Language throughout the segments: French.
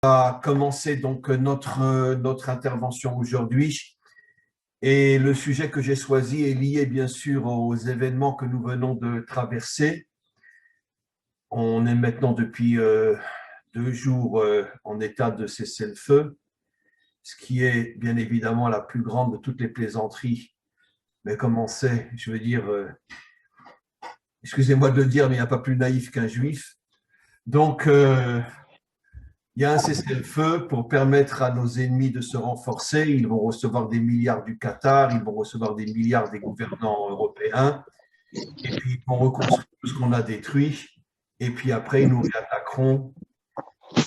Va commencer donc notre intervention aujourd'hui. Et le sujet que j'ai choisi est lié bien sûr aux événements que nous venons de traverser. On est maintenant depuis 2 jours en état de cessez-le-feu, ce qui est bien évidemment la plus grande de toutes les plaisanteries. Mais comme on sait, je veux dire, excusez-moi de le dire, mais il n'y a pas plus naïf qu'un juif. Donc, il y a un cessez-le-feu pour permettre à nos ennemis de se renforcer. Ils vont recevoir des milliards du Qatar, ils vont recevoir des milliards des gouvernants européens, et puis ils vont reconstruire tout ce qu'on a détruit, et puis après ils nous réattaqueront.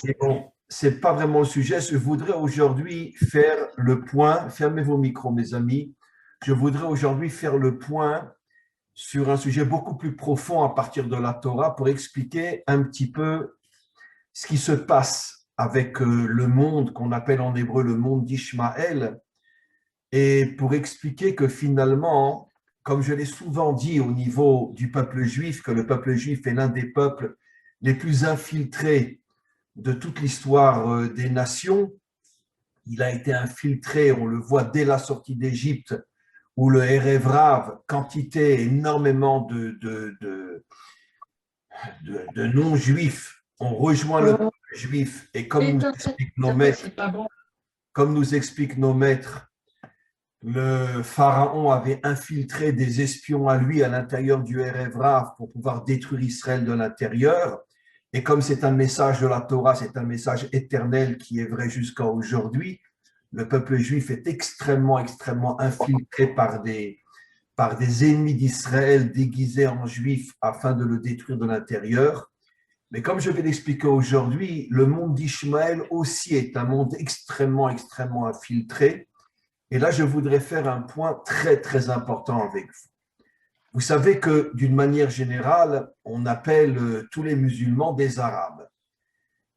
Et bon, ce n'est pas vraiment le sujet. Je voudrais aujourd'hui faire le point, fermez vos micros mes amis, je voudrais aujourd'hui faire le point sur un sujet beaucoup plus profond à partir de la Torah pour expliquer un petit peu ce qui se passe avec le monde qu'on appelle en hébreu le monde d'Ishmaël, et pour expliquer que finalement, comme je l'ai souvent dit au niveau du peuple juif, que le peuple juif est l'un des peuples les plus infiltrés de toute l'histoire des nations. Il a été infiltré, on le voit dès la sortie d'Égypte, où le Erev Rav, quantité énormément de non-juifs ont rejoint le peuple juif, et comme nous expliquent nos maîtres, le pharaon avait infiltré des espions à lui à l'intérieur du Erev Rav pour pouvoir détruire Israël de l'intérieur. Et comme c'est un message de la Torah, c'est un message éternel qui est vrai jusqu'à aujourd'hui, le peuple juif est extrêmement, extrêmement infiltré par des ennemis d'Israël déguisés en juifs afin de le détruire de l'intérieur. Mais comme je vais l'expliquer aujourd'hui, le monde d'Ishmaël aussi est un monde extrêmement, extrêmement infiltré. Et là, je voudrais faire un point très, très important avec vous. Vous savez que d'une manière générale, on appelle tous les musulmans des Arabes.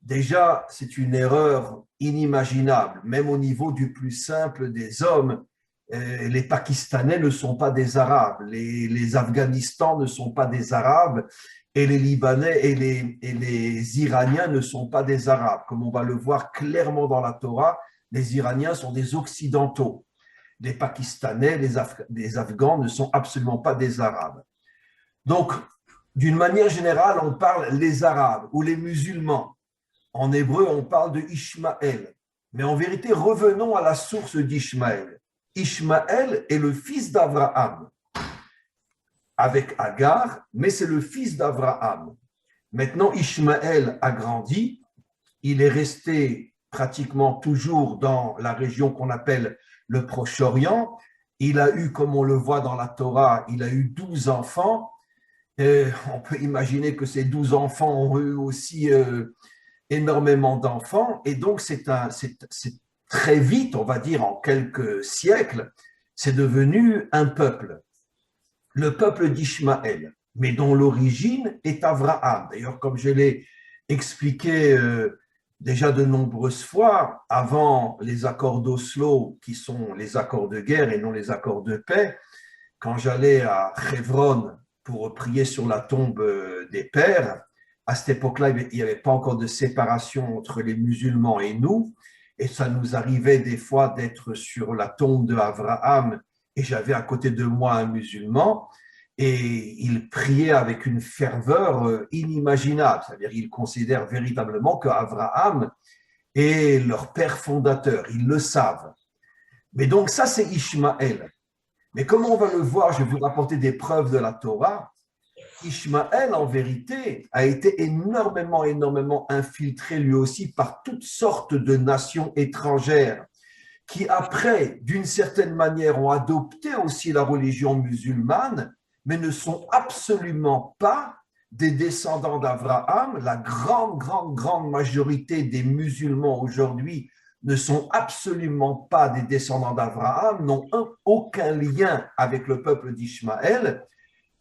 Déjà, c'est une erreur inimaginable, même au niveau du plus simple des hommes. Les Pakistanais ne sont pas des Arabes, les Afghanistans ne sont pas des Arabes, et les Libanais et les Iraniens ne sont pas des Arabes. Comme on va le voir clairement dans la Torah, les Iraniens sont des Occidentaux. Les Pakistanais, les Afghans ne sont absolument pas des Arabes. Donc, d'une manière générale, on parle les Arabes ou les musulmans. En hébreu, on parle de Ishmaël. Mais en vérité, revenons à la source d'Ishmaël. Ishmaël est le fils d'Abraham, avec Agar, mais c'est le fils d'Abraham. Maintenant, Ishmaël a grandi, il est resté pratiquement toujours dans la région qu'on appelle le Proche-Orient. Il a eu, comme on le voit dans la Torah, il a eu 12 enfants. On peut imaginer que ces 12 enfants ont eu aussi énormément d'enfants. Et donc, c'est très vite, on va dire en quelques siècles, c'est devenu un peuple. Le peuple d'Ishmaël, mais dont l'origine est Abraham. D'ailleurs, comme je l'ai expliqué déjà de nombreuses fois, avant les accords d'Oslo, qui sont les accords de guerre et non les accords de paix, quand j'allais à Hebron pour prier sur la tombe des pères, à cette époque-là, il n'y avait pas encore de séparation entre les musulmans et nous, et ça nous arrivait des fois d'être sur la tombe d'Abraham, et j'avais à côté de moi un musulman, et il priait avec une ferveur inimaginable, c'est-à-dire qu'ils considèrent véritablement qu'Abraham est leur père fondateur, ils le savent. Mais donc ça, c'est Ishmaël. Mais comme on va le voir, je vais vous rapporter des preuves de la Torah. Ishmaël, en vérité, a été énormément, énormément infiltré lui aussi par toutes sortes de nations étrangères qui, après, d'une certaine manière, ont adopté aussi la religion musulmane, mais ne sont absolument pas des descendants d'Abraham. La grande, grande, grande majorité des musulmans aujourd'hui ne sont absolument pas des descendants d'Abraham, n'ont aucun lien avec le peuple d'Ishmaël.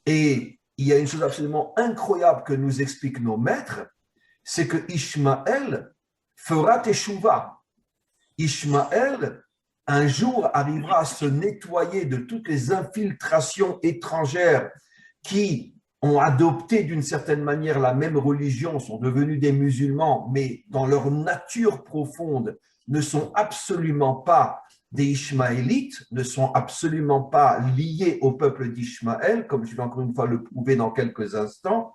Et il y a une chose absolument incroyable que nous expliquent nos maîtres, c'est que Ishmaël fera teshuva. Ishmaël, un jour, arrivera à se nettoyer de toutes les infiltrations étrangères qui ont adopté d'une certaine manière la même religion, sont devenus des musulmans, mais dans leur nature profonde ne sont absolument pas des Ishmaélites, ne sont absolument pas liés au peuple d'Ishmaël, comme je vais encore une fois le prouver dans quelques instants.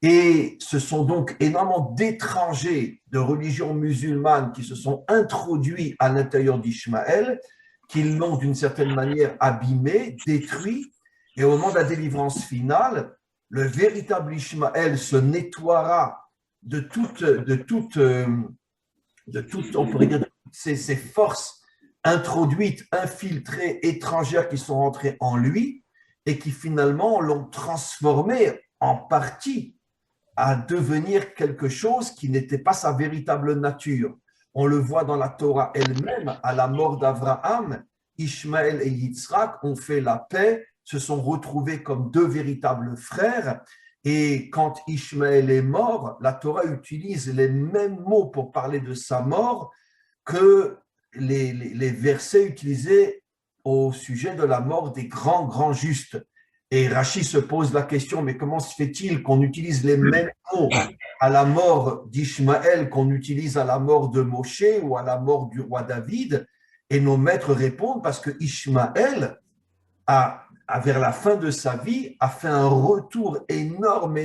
Et ce sont donc énormément d'étrangers de religion musulmane qui se sont introduits à l'intérieur d'Ishmaël, qui l'ont d'une certaine manière abîmé, détruit. Et au moment de la délivrance finale, le véritable Ishmaël se nettoiera de toutes, on pourrait dire, ces forces introduites, infiltrées, étrangères qui sont rentrées en lui et qui finalement l'ont transformé en partie à devenir quelque chose qui n'était pas sa véritable nature. On le voit dans la Torah elle-même, à la mort d'Abraham, Ishmaël et Yitzhak ont fait la paix, se sont retrouvés comme deux véritables frères. Et quand Ishmaël est mort, la Torah utilise les mêmes mots pour parler de sa mort que les versets utilisés au sujet de la mort des grands justes. Et Rachi se pose la question, mais comment se fait-il qu'on utilise les mêmes mots à la mort d'Ishmaël qu'on utilise à la mort de Moshe ou à la mort du roi David? Et nos maîtres répondent parce que Ishmaël, vers la fin de sa vie, a fait un retour énorme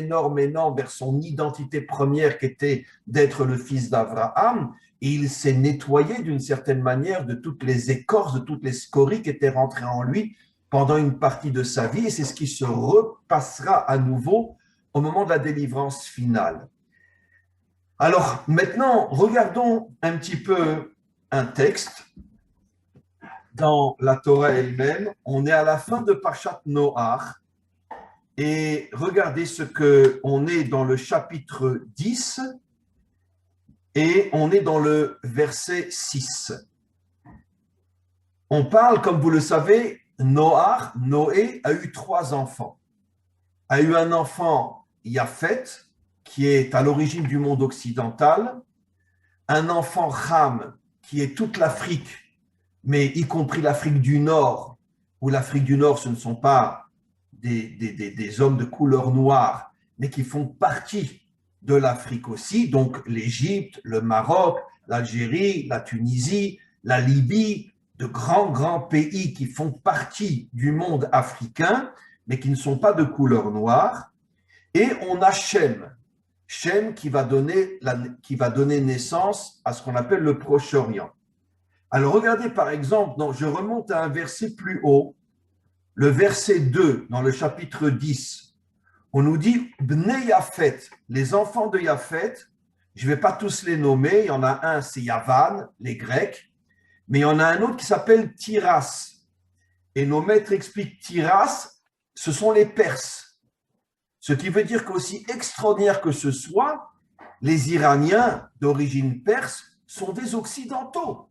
vers son identité première qui était d'être le fils d'Abraham. Et il s'est nettoyé d'une certaine manière de toutes les écorces, de toutes les scories qui étaient rentrées en lui pendant une partie de sa vie, et c'est ce qui se repassera à nouveau au moment de la délivrance finale. Alors maintenant, regardons un petit peu un texte dans la Torah elle-même. On est à la fin de Parshat Noach, et regardez ce qu'on est dans le chapitre 10, et on est dans le verset 6. On parle, comme vous le savez, Noé a eu 3 enfants. A eu un enfant, Japhet, qui est à l'origine du monde occidental, un enfant Ham, qui est toute l'Afrique, mais y compris l'Afrique du Nord, où l'Afrique du Nord, ce ne sont pas des hommes de couleur noire, mais qui font partie de l'Afrique aussi, donc l'Égypte, le Maroc, l'Algérie, la Tunisie, la Libye, de grands pays qui font partie du monde africain, mais qui ne sont pas de couleur noire. Et on a Shem qui va donner naissance à ce qu'on appelle le Proche-Orient. Alors regardez par exemple, je remonte à un verset plus haut, le verset 2 dans le chapitre 10. On nous dit Bnei Yaphet, les enfants de Yaphet. Je ne vais pas tous les nommer, il y en a un, c'est Yavan, les Grecs, mais il y en a un autre qui s'appelle Tiras. Et nos maîtres expliquent Tiras, ce sont les Perses. Ce qui veut dire qu'aussi extraordinaire que ce soit, les Iraniens d'origine perse sont des Occidentaux.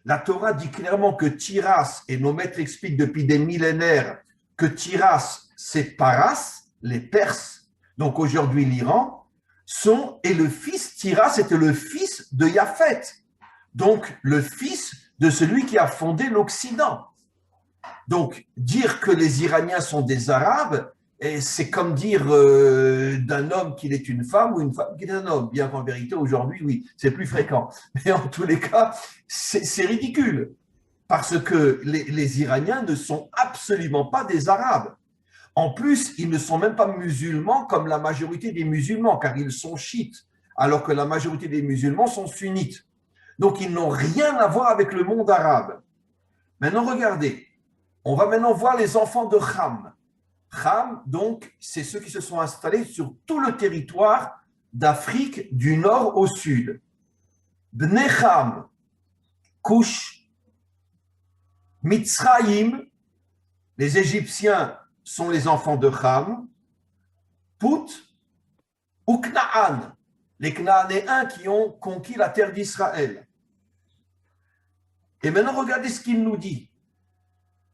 La Torah dit clairement que Tiras, et nos maîtres expliquent depuis des millénaires que Tiras, c'est Paras, les Perses, donc aujourd'hui l'Iran, et le fils, Tiras était le fils de Japhet, donc le fils de celui qui a fondé l'Occident. Donc, dire que les Iraniens sont des Arabes, c'est comme dire d'un homme qu'il est une femme ou une femme qu'il est un homme, bien qu'en vérité, aujourd'hui, oui, c'est plus fréquent. Mais en tous les cas, c'est ridicule, parce que les Iraniens ne sont absolument pas des Arabes. En plus, ils ne sont même pas musulmans comme la majorité des musulmans, car ils sont chiites, alors que la majorité des musulmans sont sunnites. Donc, ils n'ont rien à voir avec le monde arabe. Maintenant, regardez, on va maintenant voir les enfants de Ham. Ham, donc, c'est ceux qui se sont installés sur tout le territoire d'Afrique du nord au sud. Bnei Ham, Cush, Mitzrayim, les Égyptiens sont les enfants de Ham, Put ou Knaan, les Knaanéens qui ont conquis la terre d'Israël. Et maintenant, regardez ce qu'il nous dit.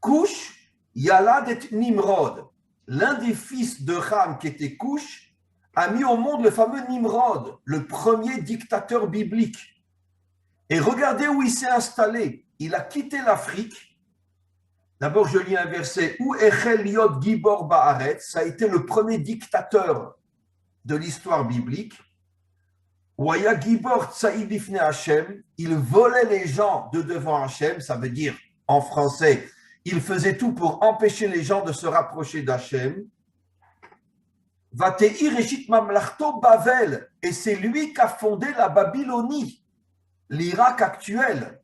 Cush, Yalad et Nimrod, l'un des fils de Ham qui était Cush, a mis au monde le fameux Nimrod, le premier dictateur biblique. Et regardez où il s'est installé. Il a quitté l'Afrique D'abord, je lis un verset. Où Echel Liot Gibor Baaretz, ça a été le premier dictateur de l'histoire biblique. Ouaya Gibor Tsaïd Ifne Hachem, il volait les gens de devant Hachem, ça veut dire en français, il faisait tout pour empêcher les gens de se rapprocher d'Hachem. Vateir Eshit Mamlachto Bavel, et c'est lui qui a fondé la Babylonie, l'Irak actuel.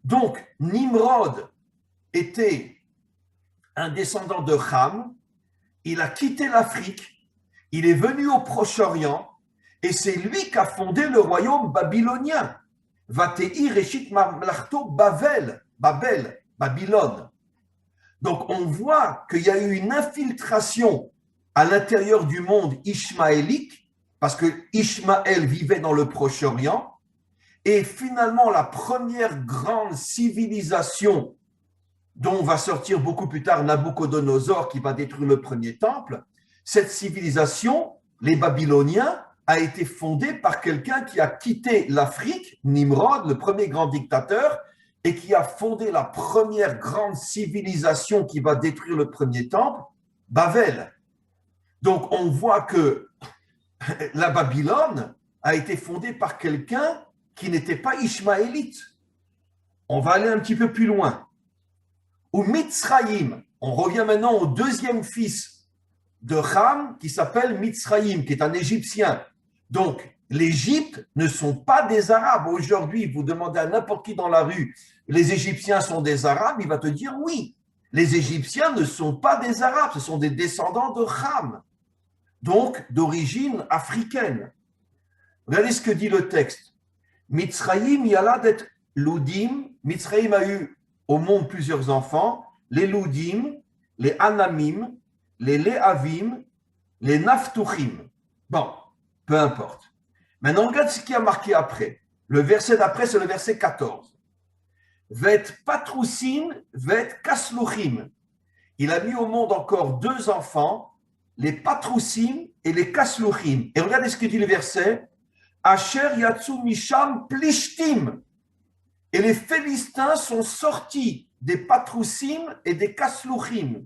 Donc, Nimrod était un descendant de Ham, il a quitté l'Afrique, il est venu au Proche-Orient, et c'est lui qui a fondé le royaume babylonien. Vateir Eshit Mamlachto Bavel, Babylone. Donc, on voit qu'il y a eu une infiltration à l'intérieur du monde ishmaélique, parce que Ishmaël vivait dans le Proche-Orient, et finalement, la première grande civilisation dont va sortir beaucoup plus tard Nabucodonosor qui va détruire le premier temple, cette civilisation, les Babyloniens, a été fondée par quelqu'un qui a quitté l'Afrique, Nimrod, le premier grand dictateur, et qui a fondé la première grande civilisation qui va détruire le premier temple, Babel. Donc on voit que la Babylone a été fondée par quelqu'un qui n'était pas ishmaélite. On va aller un petit peu plus loin. Ou Mitzraïm, on revient maintenant au deuxième fils de Ham qui s'appelle Mitzraïm, qui est un Égyptien. Donc, l'Égypte ne sont pas des Arabes. Aujourd'hui, vous demandez à n'importe qui dans la rue, les Égyptiens sont des Arabes, il va te dire oui. Les Égyptiens ne sont pas des Arabes, ce sont des descendants de Ham, donc d'origine africaine. Regardez ce que dit le texte. Mitzraïm yaladet Ludim, Mitzraïm a eu au monde plusieurs enfants, les Ludim, les Anamim, les Léavim, les Naftouchim. Bon, peu importe. Maintenant, regarde ce qui a marqué après. Le verset d'après, c'est le verset 14. Vet Patroussim, vet Kasluchim. Il a mis au monde encore deux enfants, les Patroussim et les Kasluchim. Et regardez ce que dit le verset. Asher Yatsu Misham Plishtim. Et les Philistins sont sortis des Patroussim et des Kasluchim.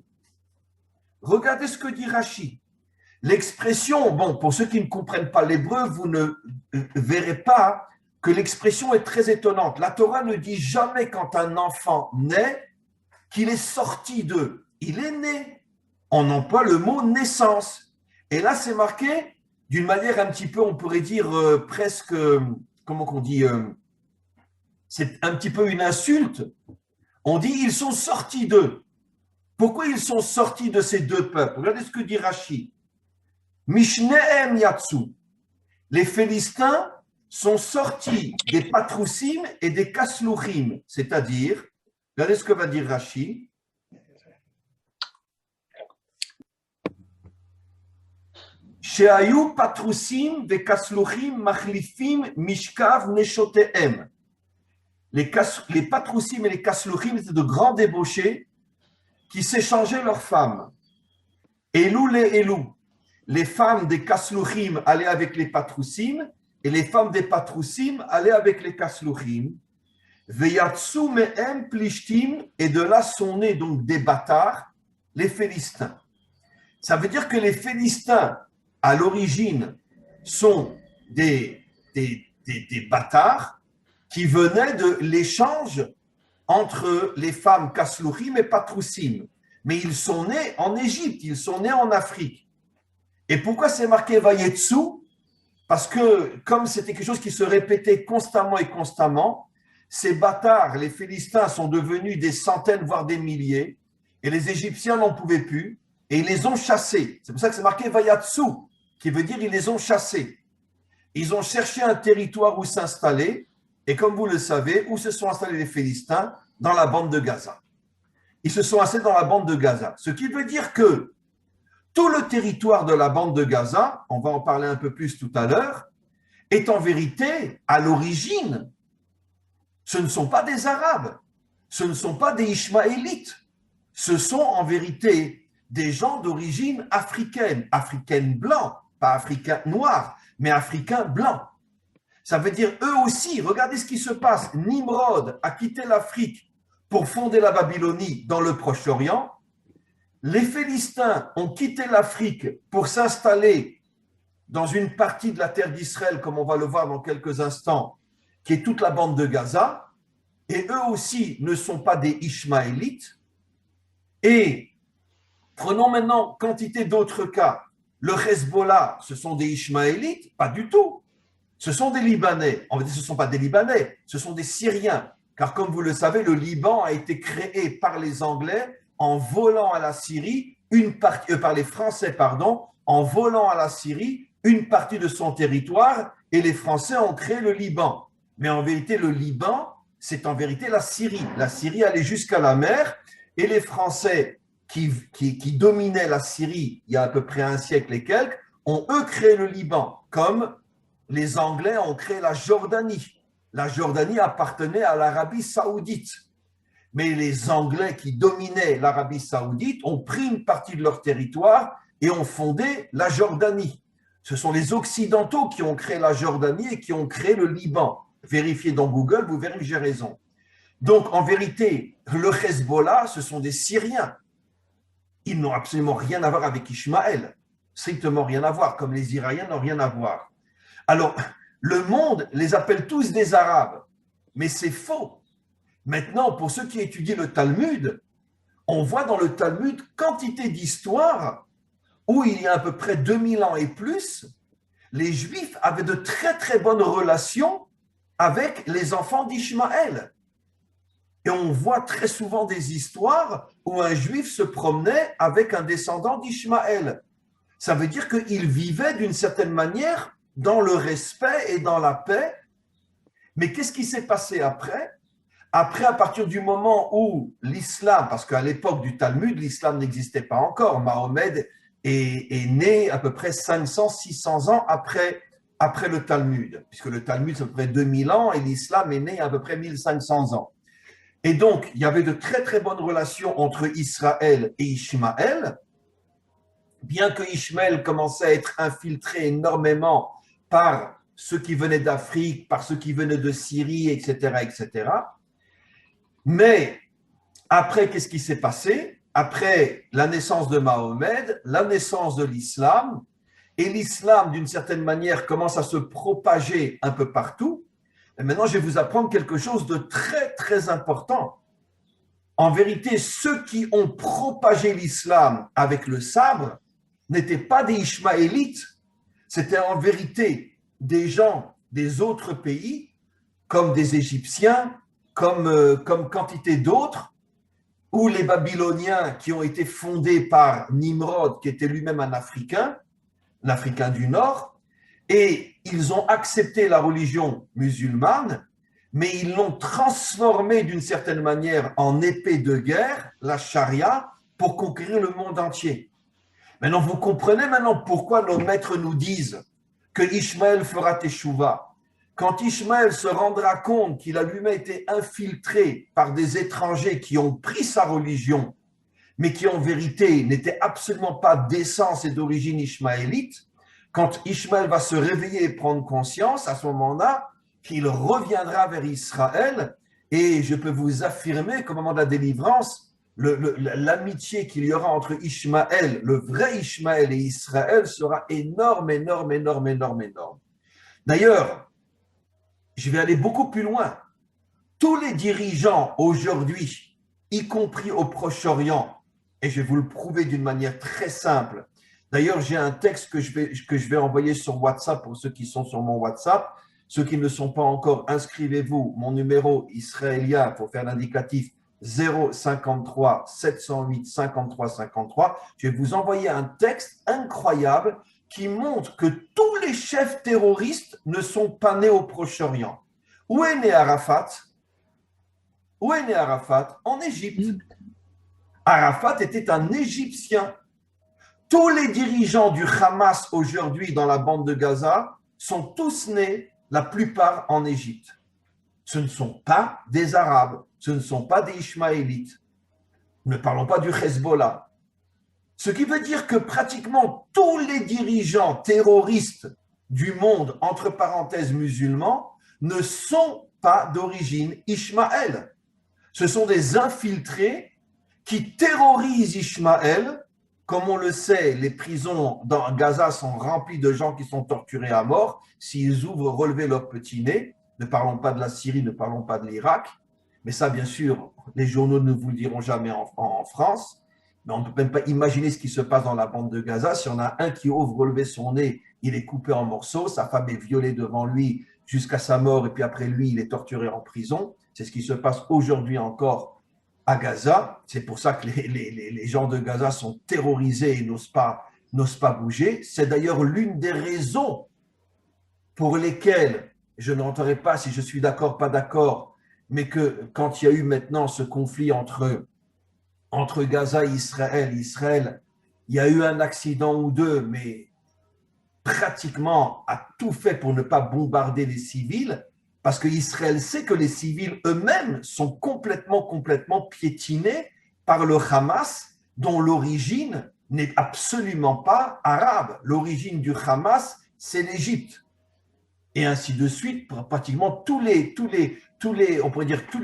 Regardez ce que dit Rashi. L'expression, bon, pour ceux qui ne comprennent pas l'hébreu, vous ne verrez pas que l'expression est très étonnante. La Torah ne dit jamais quand un enfant naît qu'il est sorti d'eux. Il est né. On emploie le mot naissance. Et là, c'est marqué d'une manière un petit peu, on pourrait dire presque, comment qu'on dit, c'est un petit peu une insulte. On dit ils sont sortis d'eux. Pourquoi ils sont sortis de ces deux peuples? Regardez ce que dit Rashi. Mishneem Yatsu. Les Philistins sont sortis des Patroussim et des Kasluchim, c'est-à-dire, regardez ce que va dire Rashi. Sheayu Patroussim ve Kasluchim machlifim mishkav neshoteem. Les Patroussim et les Kasluchim étaient de grands débauchés qui s'échangeaient leurs femmes. Elou les Elou. Les femmes des Kasluchim allaient avec les Patroussim et les femmes des Patroussim allaient avec les Kasluchim. Veyatsu me'em plishtim, et de là sont nés donc des bâtards, les Philistins. Ça veut dire que les Philistins, à l'origine, sont des bâtards qui venaient de l'échange entre les femmes Kasluchim et Patroussim. Mais ils sont nés en Égypte, ils sont nés en Afrique. Et pourquoi c'est marqué Vayetsu? Parce que comme c'était quelque chose qui se répétait constamment et constamment, ces bâtards, les Philistins, sont devenus des centaines, voire des milliers, et les Égyptiens n'en pouvaient plus, et ils les ont chassés. C'est pour ça que c'est marqué Vayatsu, qui veut dire ils les ont chassés. Ils ont cherché un territoire où s'installer, et comme vous le savez, où se sont installés les Philistins? Dans la bande de Gaza. Ils se sont installés dans la bande de Gaza. Ce qui veut dire que tout le territoire de la bande de Gaza, on va en parler un peu plus tout à l'heure, est en vérité, à l'origine, ce ne sont pas des Arabes, ce ne sont pas des Ishmaélites, ce sont en vérité des gens d'origine africaine, africaine blanc, pas africain noir, mais africain blanc. Ça veut dire eux aussi, regardez ce qui se passe, Nimrod a quitté l'Afrique pour fonder la Babylonie dans le Proche-Orient. Les Philistins ont quitté l'Afrique pour s'installer dans une partie de la terre d'Israël, comme on va le voir dans quelques instants, qui est toute la bande de Gaza, et eux aussi ne sont pas des Ishmaélites. Et prenons maintenant quantité d'autres cas. Le Hezbollah, ce sont des Ishmaélites? Pas du tout. Ce sont des Libanais. On va dire que ce ne sont pas des Libanais, ce sont des Syriens. Car comme vous le savez, le Liban a été créé par les Anglais en volant à la Syrie par les Français, pardon, en volant à la Syrie une partie de son territoire, et les Français ont créé le Liban. Mais en vérité, le Liban, c'est en vérité la Syrie. La Syrie allait jusqu'à la mer, et les Français qui dominaient la Syrie il y a à peu près un siècle et quelques, ont eux créé le Liban, comme les Anglais ont créé la Jordanie. La Jordanie appartenait à l'Arabie saoudite. Mais les Anglais qui dominaient l'Arabie saoudite ont pris une partie de leur territoire et ont fondé la Jordanie. Ce sont les Occidentaux qui ont créé la Jordanie et qui ont créé le Liban. Vérifiez dans Google, vous verrez que j'ai raison. Donc, en vérité, le Hezbollah, ce sont des Syriens. Ils n'ont absolument rien à voir avec Ishmaël. Strictement rien à voir, comme les Iraniens n'ont rien à voir. Alors, le monde les appelle tous des Arabes, mais c'est faux. Maintenant, pour ceux qui étudient le Talmud, on voit dans le Talmud quantité d'histoires où il y a à peu près 2000 ans et plus, les Juifs avaient de très très bonnes relations avec les enfants d'Ishmaël. Et on voit très souvent des histoires où un Juif se promenait avec un descendant d'Ishmaël. Ça veut dire qu'il vivait d'une certaine manière dans le respect et dans la paix. Mais qu'est-ce qui s'est passé après? Après, à partir du moment où l'islam, parce qu'à l'époque du Talmud, l'islam n'existait pas encore, Mahomet est né à peu près 500-600 ans après le Talmud, puisque le Talmud, c'est à peu près 2000 ans et l'islam est né à peu près 1500 ans. Et donc, il y avait de très très bonnes relations entre Israël et Ishmaël, bien que Ishmaël commençait à être infiltré énormément par ceux qui venaient d'Afrique, par ceux qui venaient de Syrie, etc., etc. Mais après, qu'est-ce qui s'est passé? Après la naissance de Mahomet, la naissance de l'islam, et l'islam, d'une certaine manière, commence à se propager un peu partout. Et maintenant, je vais vous apprendre quelque chose de très, très important. En vérité, ceux qui ont propagé l'islam avec le sabre n'étaient pas des Ishmaélites, c'était en vérité des gens des autres pays, comme des Égyptiens, comme quantité d'autres, ou les Babyloniens qui ont été fondés par Nimrod, qui était lui-même un Africain du Nord, et ils ont accepté la religion musulmane, mais ils l'ont transformée d'une certaine manière en épée de guerre, la charia, pour conquérir le monde entier. Maintenant, vous comprenez maintenant pourquoi nos maîtres nous disent que Ishmaël fera teshuva. Quand Ishmaël se rendra compte qu'il a lui-même été infiltré par des étrangers qui ont pris sa religion, mais qui en vérité n'étaient absolument pas d'essence et d'origine ishmaélite, quand Ishmaël va se réveiller et prendre conscience, à ce moment-là, qu'il reviendra vers Israël, et je peux vous affirmer qu'au moment de la délivrance, l'amitié qu'il y aura entre Ishmaël, le vrai Ishmaël et Israël sera énorme, énorme, énorme, énorme, énorme. D'ailleurs, je vais aller beaucoup plus loin. Tous les dirigeants aujourd'hui, y compris au Proche-Orient, et je vais vous le prouver d'une manière très simple. D'ailleurs, j'ai un texte que je vais envoyer sur WhatsApp pour ceux qui sont sur mon WhatsApp. Ceux qui ne sont pas encore, inscrivez-vous. Mon numéro israélien pour faire l'indicatif 053 708 53 53. Je vais vous envoyer un texte incroyable qui montre que tous les chefs terroristes ne sont pas nés au Proche-Orient. Où est né Arafat? Où est né Arafat? En Égypte. Arafat était un Égyptien. Tous les dirigeants du Hamas aujourd'hui dans la bande de Gaza sont tous nés, la plupart en Égypte. Ce ne sont pas des Arabes, ce ne sont pas des Ishmaélites. Ne parlons pas du Hezbollah. Ce qui veut dire que pratiquement tous les dirigeants terroristes du monde, entre parenthèses musulmans, ne sont pas d'origine Ishmaël. Ce sont des infiltrés qui terrorisent Ishmaël. Comme on le sait, les prisons dans Gaza sont remplies de gens qui sont torturés à mort. S'ils ouvrent, relever leur petit nez. Ne parlons pas de la Syrie, ne parlons pas de l'Irak. Mais ça, bien sûr, les journaux ne vous le diront jamais en France. Mais on ne peut même pas imaginer ce qui se passe dans la bande de Gaza. Si on a un qui ouvre, relever son nez, il est coupé en morceaux. Sa femme est violée devant lui jusqu'à sa mort. Et puis après lui, il est torturé en prison. C'est ce qui se passe aujourd'hui encore à Gaza. C'est pour ça que les gens de Gaza sont terrorisés et n'osent pas bouger. C'est d'ailleurs l'une des raisons pour lesquelles, je ne rentrerai pas si je suis d'accord, pas d'accord, mais que quand il y a eu maintenant ce conflit entre Gaza et Israël, il y a eu un accident ou deux, mais pratiquement a tout fait pour ne pas bombarder les civils, parce qu'Israël sait que les civils eux-mêmes sont complètement piétinés par le Hamas, dont l'origine n'est absolument pas arabe. L'origine du Hamas, c'est l'Égypte. Et ainsi de suite, pratiquement tous les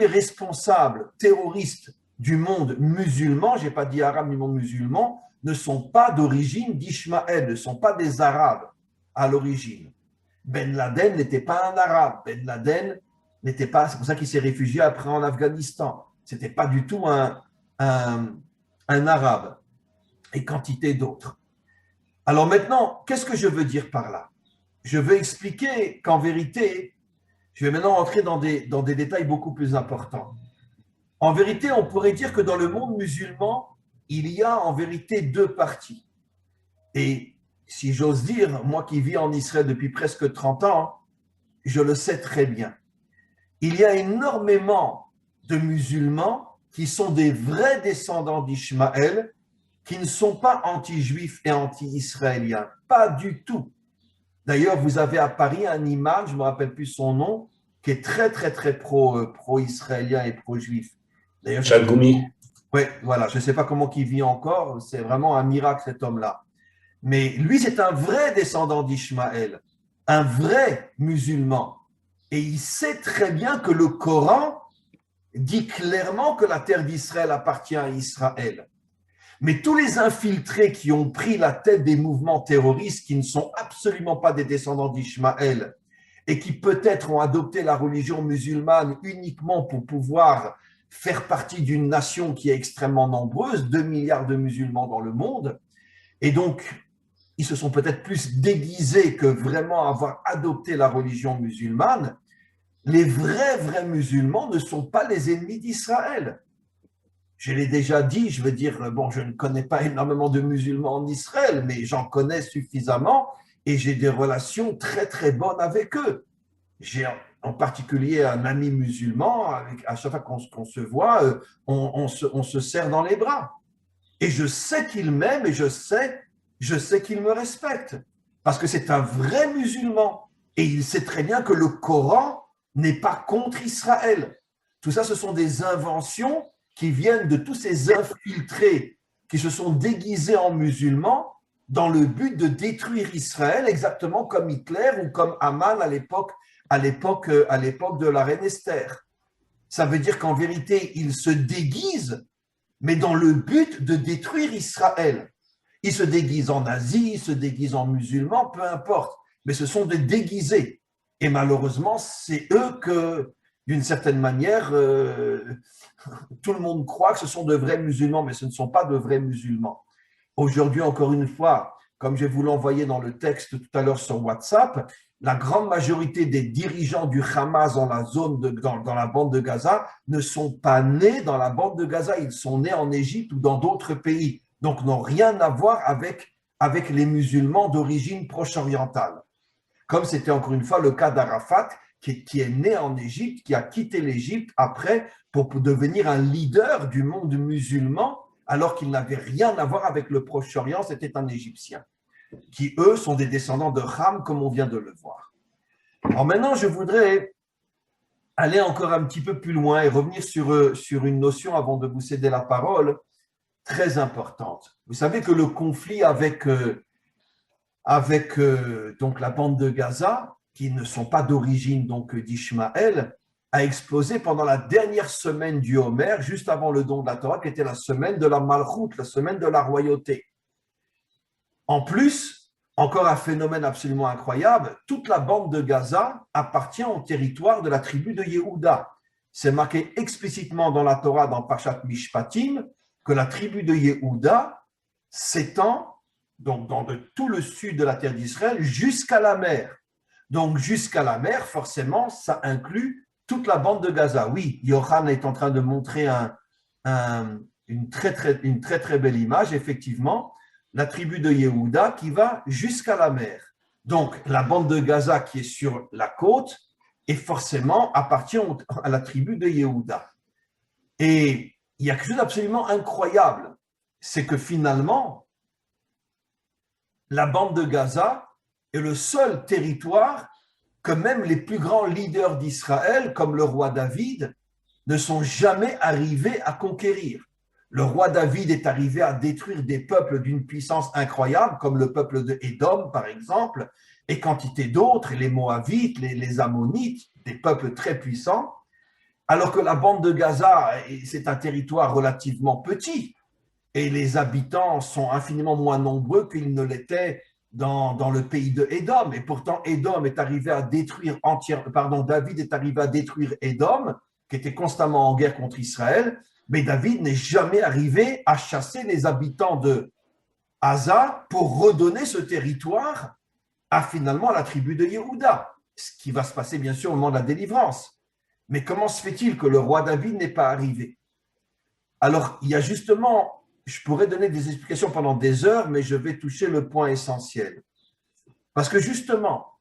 responsables terroristes du monde musulman, je n'ai pas dit arabe ni monde musulman, ne sont pas d'origine d'Ishmaël, ne sont pas des arabes à l'origine. Ben Laden n'était pas un arabe, Ben Laden n'était pas, c'est pour ça qu'il s'est réfugié après en Afghanistan. Ce n'était pas du tout un arabe, et quantité d'autres. Alors maintenant, qu'est-ce que je veux dire par là? Je veux expliquer qu'en vérité, je vais maintenant entrer dans des détails beaucoup plus importants. En vérité, on pourrait dire que dans le monde musulman, il y a en vérité deux parties. Et si j'ose dire, moi qui vis en Israël depuis presque 30 ans, je le sais très bien. Il y a énormément de musulmans qui sont des vrais descendants d'Ishmaël, qui ne sont pas anti-juifs et anti-israéliens. Pas du tout. D'ailleurs, vous avez à Paris un imam, je ne me rappelle plus son nom, qui est très pro-israélien et pro-juif. D'ailleurs, Chagoumi. oui, voilà, je ne sais pas comment il vit encore, c'est vraiment un miracle cet homme-là. Mais lui, c'est un vrai descendant d'Ishmaël, un vrai musulman. Et il sait très bien que le Coran dit clairement que la terre d'Israël appartient à Israël. Mais tous les infiltrés qui ont pris la tête des mouvements terroristes, qui ne sont absolument pas des descendants d'Ishmaël, et qui peut-être ont adopté la religion musulmane uniquement pour pouvoir faire partie d'une nation qui est extrêmement nombreuse, 2 milliards de musulmans dans le monde, et donc ils se sont peut-être plus déguisés que vraiment avoir adopté la religion musulmane. Les vrais musulmans ne sont pas les ennemis d'Israël. Je l'ai déjà dit, je veux dire, bon, je ne connais pas énormément de musulmans en Israël, mais j'en connais suffisamment et j'ai des relations très bonnes avec eux. J'ai en particulier un ami musulman, à chaque fois qu'on se voit, on se serre dans les bras. Et je sais qu'il m'aime et je sais qu'il me respecte. Parce que c'est un vrai musulman. Et il sait très bien que le Coran n'est pas contre Israël. Tout ça, ce sont des inventions qui viennent de tous ces infiltrés qui se sont déguisés en musulmans dans le but de détruire Israël, exactement comme Hitler ou comme Haman à l'époque de la reine Esther. Ça veut dire qu'en vérité, ils se déguisent, mais dans le but de détruire Israël. Ils se déguisent en nazis, ils se déguisent en musulmans, peu importe, mais ce sont des déguisés. Et malheureusement, c'est eux que, d'une certaine manière, tout le monde croit que ce sont de vrais musulmans, mais ce ne sont pas de vrais musulmans. Aujourd'hui, encore une fois, comme je vous l'ai envoyé dans le texte tout à l'heure sur WhatsApp, la grande majorité des dirigeants du Hamas dans la bande de Gaza ne sont pas nés dans la bande de Gaza, ils sont nés en Égypte ou dans d'autres pays, donc n'ont rien à voir avec les musulmans d'origine proche-orientale. Comme c'était encore une fois le cas d'Arafat, qui est né en Égypte, qui a quitté l'Égypte après pour devenir un leader du monde musulman, alors qu'il n'avait rien à voir avec le Proche-Orient, c'était un Égyptien, qui eux sont des descendants de Ham, comme on vient de le voir. Alors maintenant, je voudrais aller encore un petit peu plus loin et revenir sur une notion avant de vous céder la parole, très importante. Vous savez que le conflit avec donc la bande de Gaza, qui ne sont pas d'origine donc d'Ishmaël, a explosé pendant la dernière semaine du Homer, juste avant le don de la Torah, qui était la semaine de la Malchout, la semaine de la royauté. En plus, encore un phénomène absolument incroyable, toute la bande de Gaza appartient au territoire de la tribu de Yehuda. C'est marqué explicitement dans la Torah, dans Parshat Mishpatim, que la tribu de Yehuda s'étend donc dans tout le sud de la terre d'Israël jusqu'à la mer. Donc jusqu'à la mer, forcément, ça inclut toute la bande de Gaza. Oui, Yohan est en train de montrer une très belle image, effectivement, la tribu de Yehuda qui va jusqu'à la mer. Donc la bande de Gaza qui est sur la côte et forcément appartient à la tribu de Yehuda. Et il y a quelque chose d'absolument incroyable, c'est que finalement, la bande de Gaza est le seul territoire que même les plus grands leaders d'Israël, comme le roi David, ne sont jamais arrivés à conquérir. Le roi David est arrivé à détruire des peuples d'une puissance incroyable, comme le peuple de Édom, par exemple, et quantité d'autres, les Moabites, les Ammonites, des peuples très puissants, alors que la bande de Gaza, c'est un territoire relativement petit, et les habitants sont infiniment moins nombreux qu'ils ne l'étaient dans le pays de Édom. Et pourtant, Édom est arrivé à détruire David est arrivé à détruire Édom, qui était constamment en guerre contre Israël, mais David n'est jamais arrivé à chasser les habitants de Gaza pour redonner ce territoire finalement à la tribu de Yehuda, ce qui va se passer bien sûr au moment de la délivrance. Mais comment se fait-il que le roi David n'est pas arrivé? Alors, il y a justement, je pourrais donner des explications pendant des heures, mais je vais toucher le point essentiel. Parce que justement,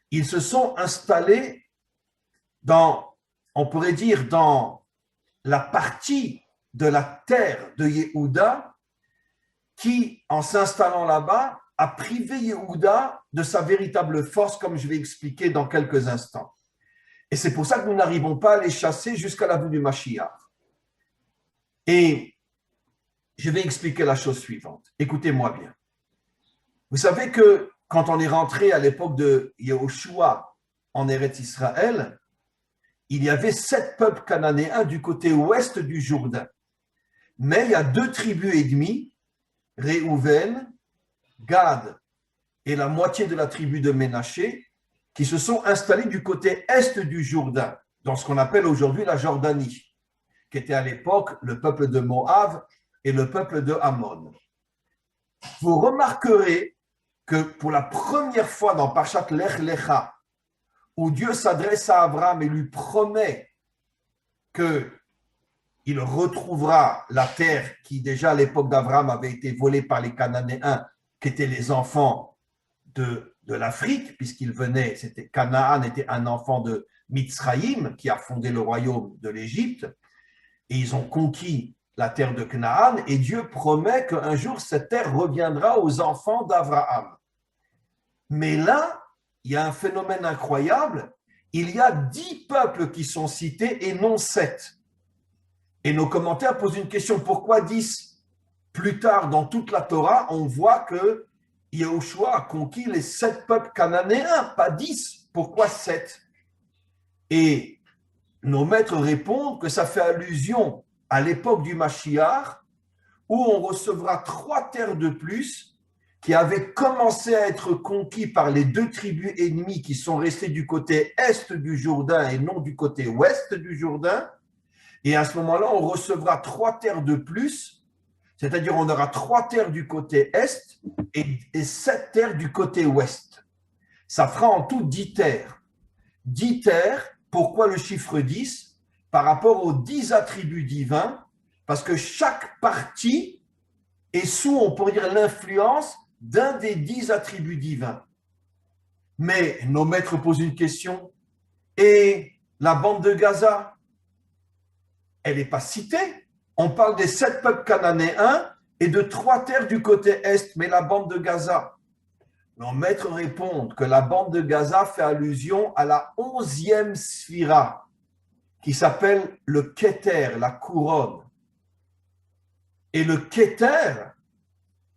ils se sont installés on pourrait dire, dans la partie de la terre de Yehuda qui, en s'installant là-bas, a privé Yehuda de sa véritable force, comme je vais expliquer dans quelques instants. Et c'est pour ça que nous n'arrivons pas à les chasser jusqu'à la vue du Mashiach. Et je vais expliquer la chose suivante. Écoutez-moi bien. Vous savez que quand on est rentré à l'époque de Yehoshua en Eretz Israël, il y avait 7 peuples cananéens du côté ouest du Jourdain. Mais il y a 2 tribus et demie, Réhouven, Gad et la moitié de la tribu de Ménaché, qui se sont installés du côté est du Jourdain, dans ce qu'on appelle aujourd'hui la Jordanie, qui était à l'époque le peuple de Moab et le peuple de Ammon. Vous remarquerez que pour la première fois dans Parshat Lech Lecha, où Dieu s'adresse à Abraham et lui promet qu'il retrouvera la terre qui déjà à l'époque d'Abraham avait été volée par les Cananéens, qui étaient les enfants de l'Afrique, puisqu'il venait, Canaan était un enfant de Mitzraïm, qui a fondé le royaume de l'Égypte, et ils ont conquis la terre de Canaan, et Dieu promet qu'un jour cette terre reviendra aux enfants d'Abraham. Mais là, il y a un phénomène incroyable, il y a 10 peuples qui sont cités et non 7. Et nos commentaires posent une question, pourquoi 10? Plus tard, dans toute la Torah, on voit que Yehoshua a conquis les 7 peuples cananéens, pas 10. Pourquoi 7? Et nos maîtres répondent que ça fait allusion à l'époque du Mashiach, où on recevra 3 terres de plus qui avaient commencé à être conquis par les 2 tribus ennemies qui sont restées du côté est du Jourdain et non du côté ouest du Jourdain. Et à ce moment-là, on recevra 3 terres de plus, c'est-à-dire on aura 3 terres du côté est et 7 terres du côté ouest. Ça fera en tout 10 terres. 10 terres, pourquoi le chiffre 10? Par rapport aux 10 attributs divins, parce que chaque partie est sous, on pourrait dire, l'influence d'un des 10 attributs divins. Mais nos maîtres posent une question. Et la bande de Gaza, elle n'est pas citée. On parle des 7 peuples cananéens et de 3 terres du côté est, mais la bande de Gaza. Nos maîtres répondent que la bande de Gaza fait allusion à la 11e sphira, qui s'appelle le Keter, la couronne. Et le Keter,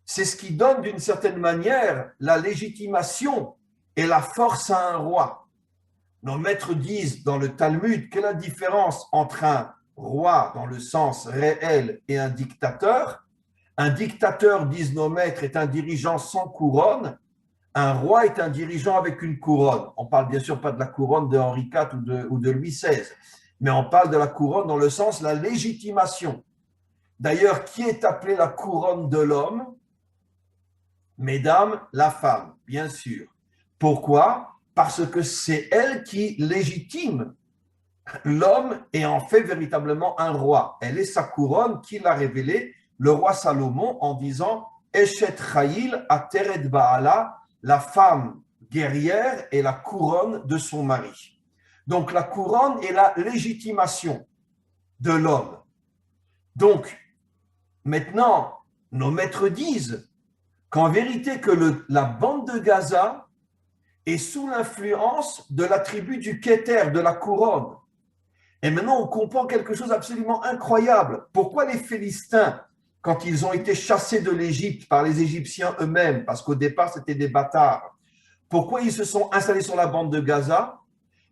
c'est ce qui donne d'une certaine manière la légitimation et la force à un roi. Nos maîtres disent dans le Talmud quelle est la différence entre un roi dans le sens réel et un dictateur. Un dictateur, disent nos maîtres, est un dirigeant sans couronne. Un roi est un dirigeant avec une couronne. On parle bien sûr pas de la couronne de Henri IV ou de Louis XVI, mais on parle de la couronne dans le sens de la légitimation. D'ailleurs, qui est appelée la couronne de l'homme? Mesdames, la femme, bien sûr. Pourquoi? Parce que c'est elle qui légitime l'homme et en fait véritablement un roi. Elle est sa couronne qui l'a révélée, le roi Salomon, en disant « Eshet Chayil ateret Baala », la femme guerrière est la couronne de son mari. Donc la couronne est la légitimation de l'homme. Donc, maintenant, nos maîtres disent qu'en vérité que la bande de Gaza est sous l'influence de la tribu du Kéter, de la couronne. Et maintenant, on comprend quelque chose d'absolument incroyable. Pourquoi les Philistins, quand ils ont été chassés de l'Égypte par les Égyptiens eux-mêmes, parce qu'au départ, c'était des bâtards, pourquoi ils se sont installés sur la bande de Gaza?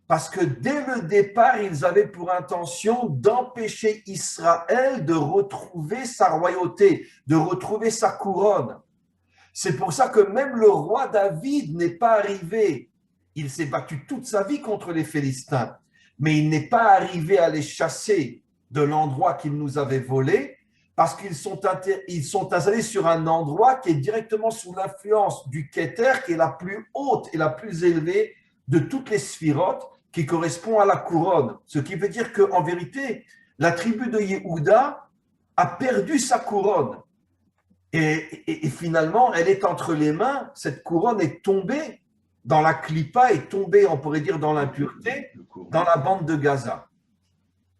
Parce que dès le départ, ils avaient pour intention d'empêcher Israël de retrouver sa royauté, de retrouver sa couronne. C'est pour ça que même le roi David n'est pas arrivé. Il s'est battu toute sa vie contre les Philistins, mais il n'est pas arrivé à les chasser de l'endroit qu'ils nous avaient volé, parce qu'ils sont installés sur un endroit qui est directement sous l'influence du Kéter, qui est la plus haute et la plus élevée de toutes les sphirotes, qui correspond à la couronne. Ce qui veut dire qu'en vérité, la tribu de Yehuda a perdu sa couronne. Et finalement, elle est entre les mains, cette couronne est tombée dans la clipa, est tombée, on pourrait dire, dans l'impureté, dans la bande de Gaza.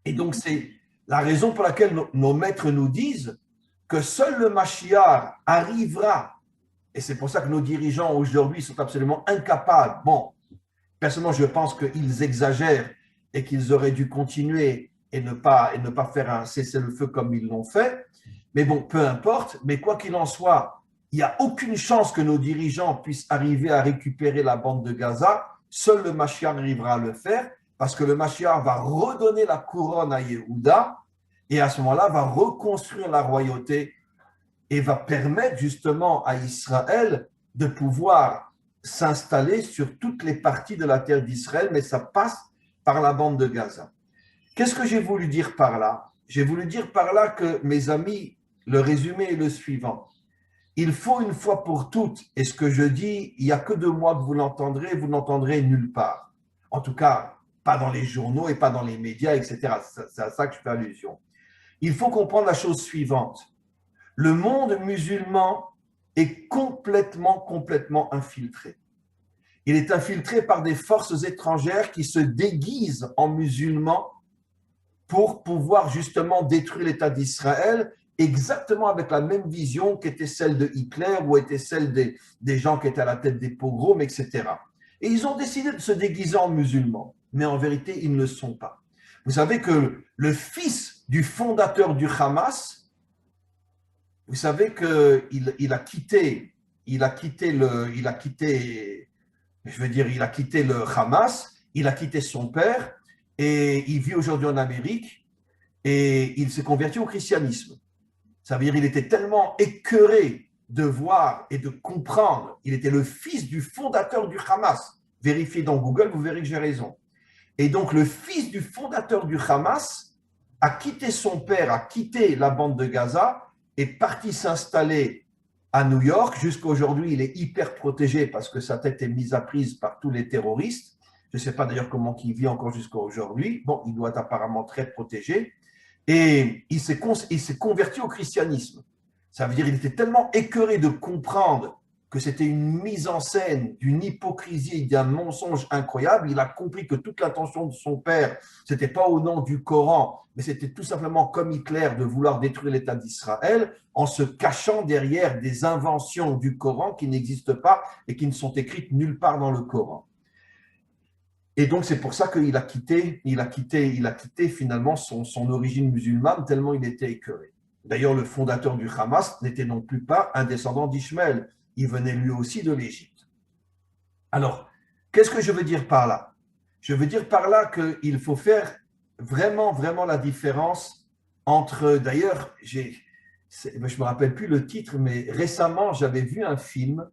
Et donc, c'est la raison pour laquelle nos maîtres nous disent que seul le Mashiach arrivera, et c'est pour ça que nos dirigeants aujourd'hui sont absolument incapables. Bon, personnellement, je pense qu'ils exagèrent et qu'ils auraient dû continuer et ne pas faire un cessez-le-feu comme ils l'ont fait. Mais bon, peu importe, mais quoi qu'il en soit, il n'y a aucune chance que nos dirigeants puissent arriver à récupérer la bande de Gaza. Seul le Mashiach arrivera à le faire, parce que le Mashiach va redonner la couronne à Yehuda, et à ce moment-là, va reconstruire la royauté et va permettre justement à Israël de pouvoir s'installer sur toutes les parties de la terre d'Israël, mais ça passe par la bande de Gaza. Qu'est-ce que j'ai voulu dire par là? J'ai voulu dire par là que, mes amis, le résumé est le suivant. Il faut une fois pour toutes, et ce que je dis, il n'y a que de moi que vous l'entendrez nulle part. En tout cas, pas dans les journaux et pas dans les médias, etc. C'est à ça que je fais allusion. Il faut comprendre la chose suivante. Le monde musulman est complètement infiltré. Il est infiltré par des forces étrangères qui se déguisent en musulmans pour pouvoir justement détruire l'État d'Israël, exactement avec la même vision qu'était celle de Hitler ou était celle des gens qui étaient à la tête des pogroms, etc. Et ils ont décidé de se déguiser en musulmans, mais en vérité, ils ne le sont pas. Vous savez que le fils du fondateur du Hamas, vous savez qu'il a quitté le Hamas, il a quitté son père, et il vit aujourd'hui en Amérique, et il s'est converti au christianisme. Ça veut dire qu'il était tellement écœuré de voir et de comprendre, il était le fils du fondateur du Hamas. Vérifiez dans Google, vous verrez que j'ai raison. Et donc le fils du fondateur du Hamas a quitté son père, a quitté la bande de Gaza, est parti s'installer à New York. Jusqu'à aujourd'hui, il est hyper protégé parce que sa tête est mise à prise par tous les terroristes. Je ne sais pas d'ailleurs comment il vit encore jusqu'à aujourd'hui. Bon, il doit être apparemment très protégé. Et il s'est converti au christianisme. Ça veut dire qu'il était tellement écœuré de comprendre que c'était une mise en scène d'une hypocrisie, d'un mensonge incroyable. Il a compris que toute l'intention de son père, ce n'était pas au nom du Coran, mais c'était tout simplement comme Hitler de vouloir détruire l'État d'Israël en se cachant derrière des inventions du Coran qui n'existent pas et qui ne sont écrites nulle part dans le Coran. Et donc, c'est pour ça qu'il a quitté finalement son origine musulmane, tellement il était écœuré. D'ailleurs, le fondateur du Hamas n'était non plus pas un descendant d'Ishmaël. Il venait lui aussi de l'Égypte. Alors, qu'est-ce que je veux dire par là? Je veux dire par là qu'il faut faire vraiment, vraiment la différence entre, d'ailleurs, je ne me rappelle plus le titre, mais récemment, j'avais vu un film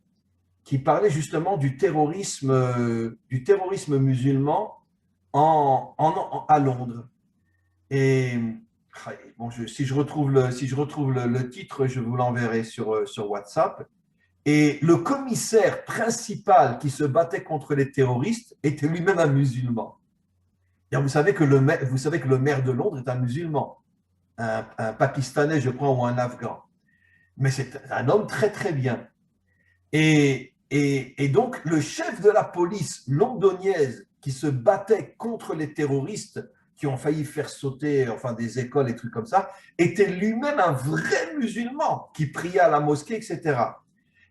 qui parlait justement du terrorisme musulman à Londres. Et bon, si je retrouve le titre, je vous l'enverrai sur WhatsApp. Et le commissaire principal qui se battait contre les terroristes était lui-même un musulman. Et vous savez que le maire de Londres est un musulman, un Pakistanais, je crois, ou un Afghan. Mais c'est un homme très, très bien. Et donc, le chef de la police londonienne qui se battait contre les terroristes qui ont failli faire sauter enfin, des écoles et trucs comme ça, était lui-même un vrai musulman qui priait à la mosquée, etc.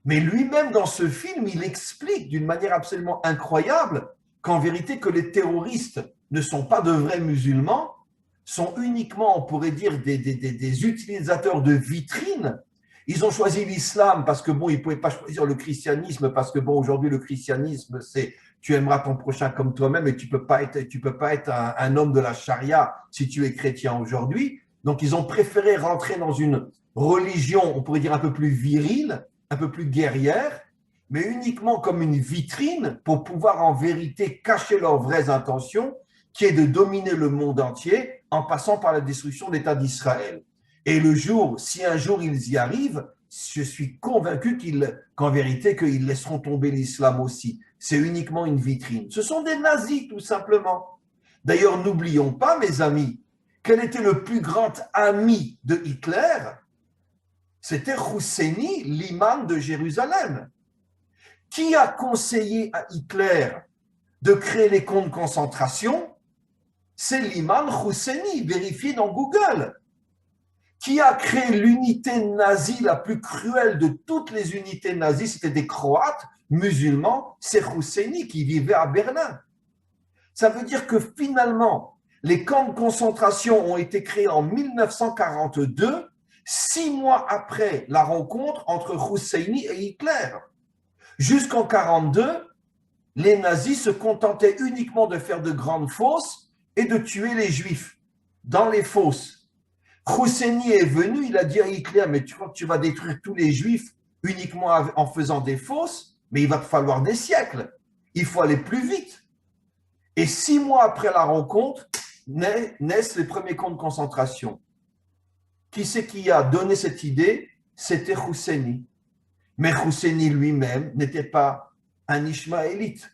Mais lui-même, dans ce film, il explique d'une manière absolument incroyable qu'en vérité, que les terroristes ne sont pas de vrais musulmans, sont uniquement, on pourrait dire, des utilisateurs de vitrines. Ils ont choisi l'islam parce que, bon, ils ne pouvaient pas choisir le christianisme parce que, bon, aujourd'hui, le christianisme, c'est tu aimeras ton prochain comme toi-même et tu ne peux pas être un homme de la charia si tu es chrétien aujourd'hui. Donc, ils ont préféré rentrer dans une religion, on pourrait dire, un peu plus virile, un peu plus guerrière, mais uniquement comme une vitrine pour pouvoir en vérité cacher leurs vraies intentions, qui est de dominer le monde entier en passant par la destruction de l'État d'Israël. Et si un jour ils y arrivent, je suis convaincu qu'en vérité, qu'ils laisseront tomber l'islam aussi. C'est uniquement une vitrine. Ce sont des nazis, tout simplement. D'ailleurs, n'oublions pas, mes amis, quel était le plus grand ami de Hitler? C'était Husseini, l'imam de Jérusalem. Qui a conseillé à Hitler de créer les camps de concentration? C'est l'imam Husseini, vérifié dans Google. Qui a créé l'unité nazie la plus cruelle de toutes les unités nazies? C'était des Croates musulmans, c'est Husseini qui vivait à Berlin. Ça veut dire que finalement, les camps de concentration ont été créés en 1942, 6 mois après la rencontre entre Husseini et Hitler. Jusqu'en 1942, les nazis se contentaient uniquement de faire de grandes fosses et de tuer les juifs dans les fosses. Husseini est venu, il a dit à Hitler, mais tu crois que tu vas détruire tous les juifs uniquement en faisant des fosses? Mais il va te falloir des siècles. Il faut aller plus vite. Et 6 mois après la rencontre, naissent les premiers camps de concentration. Qui c'est qui a donné cette idée? C'était Husseini. Mais Husseini lui-même n'était pas un Ishmaélite.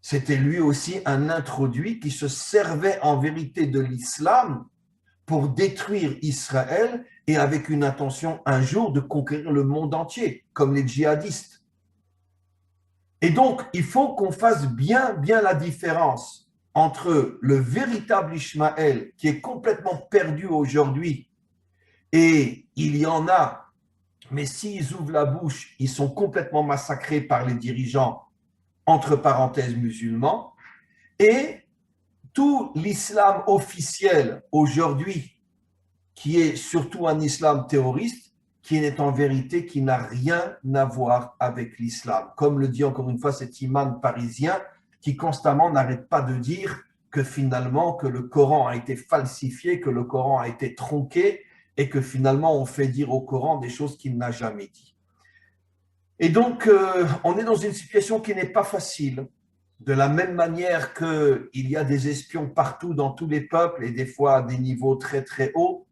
C'était lui aussi un introduit qui se servait en vérité de l'islam pour détruire Israël et avec une intention un jour de conquérir le monde entier, comme les djihadistes. Et donc, il faut qu'on fasse bien, bien la différence entre le véritable Ishmaël qui est complètement perdu aujourd'hui, et il y en a, mais s'ils ouvrent la bouche, ils sont complètement massacrés par les dirigeants, entre parenthèses musulmans, et tout l'islam officiel aujourd'hui, qui est surtout un islam terroriste, qui n'est en vérité, qui n'a rien à voir avec l'islam. Comme le dit encore une fois cet imam parisien, qui constamment n'arrête pas de dire que finalement, que le Coran a été falsifié, que le Coran a été tronqué, et que finalement, on fait dire au Coran des choses qu'il n'a jamais dit. Et donc, on est dans une situation qui n'est pas facile. De la même manière qu'il y a des espions partout dans tous les peuples, et des fois à des niveaux très, très hauts,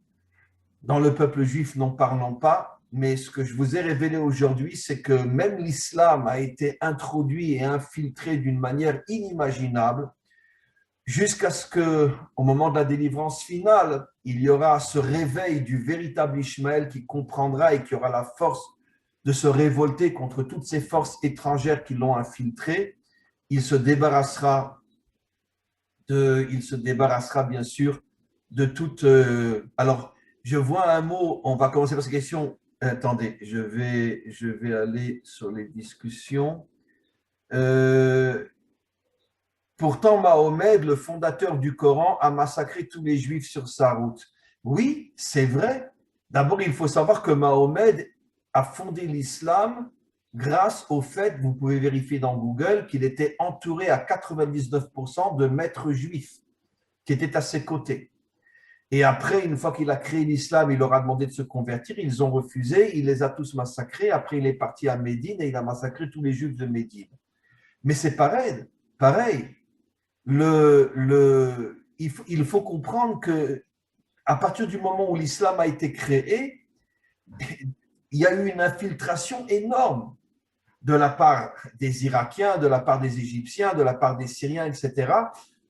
dans le peuple juif, n'en parlons pas, mais ce que je vous ai révélé aujourd'hui, c'est que même l'islam a été introduit et infiltré d'une manière inimaginable, jusqu'à ce qu'au moment de la délivrance finale, il y aura ce réveil du véritable Ishmaël qui comprendra et qui aura la force de se révolter contre toutes ces forces étrangères qui l'ont infiltré. Il se débarrassera bien sûr de toute... alors, je vois un mot, on va commencer par ces questions. Attendez, je vais aller sur les discussions. Pourtant, Mahomet, le fondateur du Coran, a massacré tous les Juifs sur sa route. Oui, c'est vrai. D'abord, il faut savoir que Mahomet a fondé l'islam grâce au fait, vous pouvez vérifier dans Google, qu'il était entouré à 99% de maîtres juifs qui étaient à ses côtés. Et après, une fois qu'il a créé l'islam, il leur a demandé de se convertir, ils ont refusé, il les a tous massacrés. Après, il est parti à Médine et il a massacré tous les juifs de Médine. Mais c'est pareil, pareil. Il faut comprendre que à partir du moment où l'islam a été créé, il y a eu une infiltration énorme de la part des Irakiens, de la part des Égyptiens, de la part des Syriens, etc.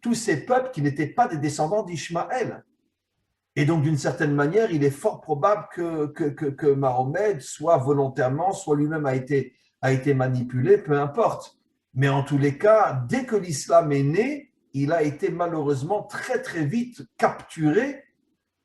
Tous ces peuples qui n'étaient pas des descendants d'Ishmaël. Et donc, d'une certaine manière, il est fort probable que Mahomet, soit volontairement, soit lui-même a été manipulé, peu importe. Mais en tous les cas, dès que l'islam est né, il a été malheureusement très, très vite capturé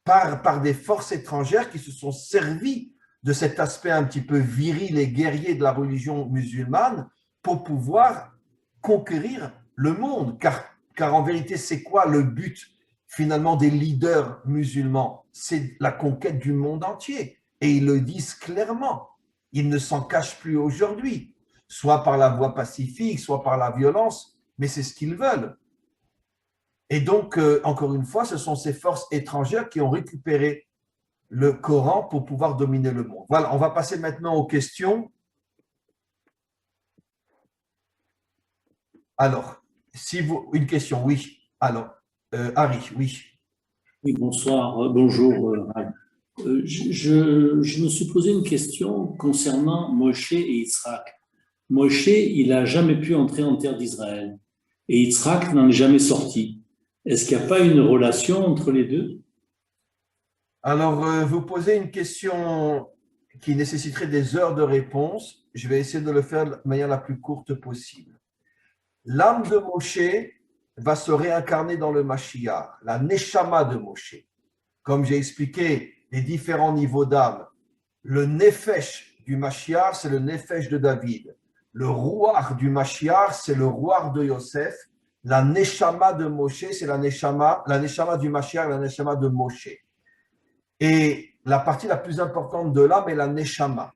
par des forces étrangères qui se sont servies de cet aspect un petit peu viril et guerrier de la religion musulmane pour pouvoir conquérir le monde. Car en vérité, c'est quoi le but finalement des leaders musulmans? C'est la conquête du monde entier. Et ils le disent clairement. Ils ne s'en cachent plus aujourd'hui, soit par la voie pacifique, soit par la violence, mais c'est ce qu'ils veulent. Et donc, encore une fois, ce sont ces forces étrangères qui ont récupéré le Coran pour pouvoir dominer le monde. Voilà, on va passer maintenant aux questions. Alors, une question, oui. Alors, Harry, oui. Oui, bonsoir, bonjour. Je me suis posé une question concernant Moshe et Yitzhak. Moshe, il n'a jamais pu entrer en terre d'Israël et Yitzhak n'en est jamais sorti. Est-ce qu'il n'y a pas une relation entre les deux? Alors, vous posez une question qui nécessiterait des heures de réponse. Je vais essayer de le faire de manière la plus courte possible. L'âme de Moshe va se réincarner dans le Mashiach, la Neshama de Moshe. Comme j'ai expliqué les différents niveaux d'âme, le Nefesh du Mashiach, c'est le Nefesh de David. Le Ruach du Mashiach, c'est le Ruach de Yosef. La Neshama de Moshe, c'est la Neshama du Mashiach, la Neshama de Moshe. Et la partie la plus importante de l'âme est la Neshama,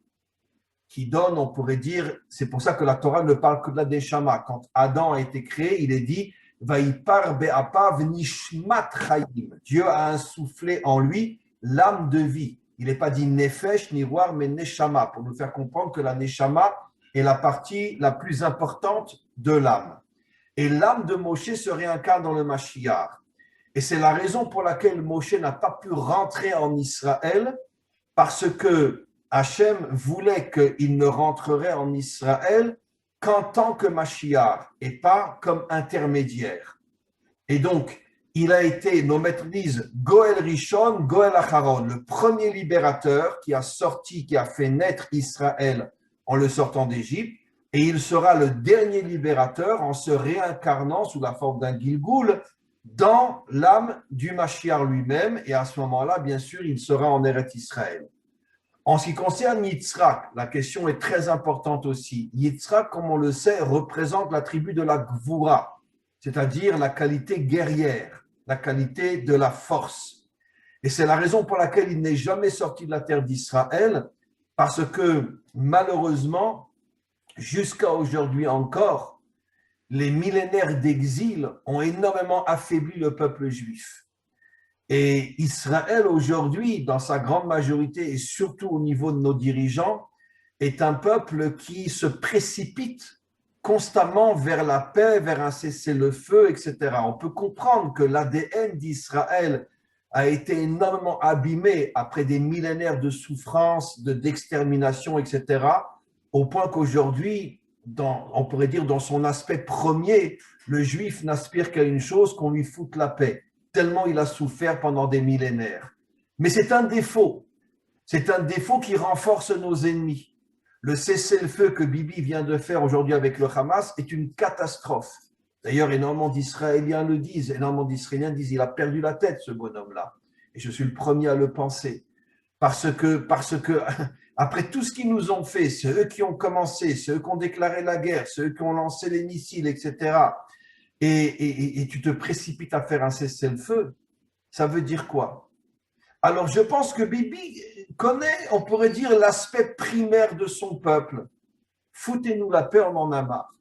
qui donne, on pourrait dire, c'est pour ça que la Torah ne parle que de la Neshama. Quand Adam a été créé, il est dit Vaïpar be'apav nishmat chayim. Dieu a insoufflé en lui l'âme de vie. Il n'est pas dit nefesh ni war, mais neshama, pour nous faire comprendre que la neshama est la partie la plus importante de l'âme. Et l'âme de Moshe se réincarne dans le Mashiach. Et c'est la raison pour laquelle Moshe n'a pas pu rentrer en Israël, parce que Hachem voulait qu'il ne rentrerait en Israël qu'en tant que Mashiach et pas comme intermédiaire. Et donc, il a été, nos maîtres disent, Goël Rishon, Goël Acharon, le premier libérateur qui a sorti, qui a fait naître Israël en le sortant d'Égypte, et il sera le dernier libérateur en se réincarnant sous la forme d'un Gilgoul dans l'âme du Mashiach lui-même, et à ce moment-là, bien sûr, il sera en Eretz Israël. En ce qui concerne Yitzhak, la question est très importante aussi. Yitzhak, comme on le sait, représente la tribu de la Gvura, c'est-à-dire la qualité guerrière, la qualité de la force. Et c'est la raison pour laquelle il n'est jamais sorti de la terre d'Israël, parce que malheureusement, jusqu'à aujourd'hui encore, les millénaires d'exil ont énormément affaibli le peuple juif. Et Israël aujourd'hui, dans sa grande majorité et surtout au niveau de nos dirigeants, est un peuple qui se précipite constamment vers la paix, vers un cessez-le-feu, etc. On peut comprendre que l'ADN d'Israël a été énormément abîmé après des millénaires de souffrance, d'extermination, etc., au point qu'aujourd'hui, on pourrait dire dans son aspect premier, le juif n'aspire qu'à une chose, qu'on lui foute la paix, tellement il a souffert pendant des millénaires. Mais c'est un défaut. C'est un défaut qui renforce nos ennemis. Le cessez-le-feu que Bibi vient de faire aujourd'hui avec le Hamas est une catastrophe. D'ailleurs, énormément d'Israéliens le disent, énormément d'Israéliens disent il a perdu la tête, ce bonhomme-là. Et je suis le premier à le penser. Parce que après tout ce qu'ils nous ont fait, c'est eux qui ont commencé, c'est eux qui ont déclaré la guerre, c'est eux qui ont lancé les missiles, etc. Et tu te précipites à faire un cessez-le-feu, ça veut dire quoi? Alors, je pense que Bibi connaît, on pourrait dire, l'aspect primaire de son peuple. foutez-nous la paix, on en a marre.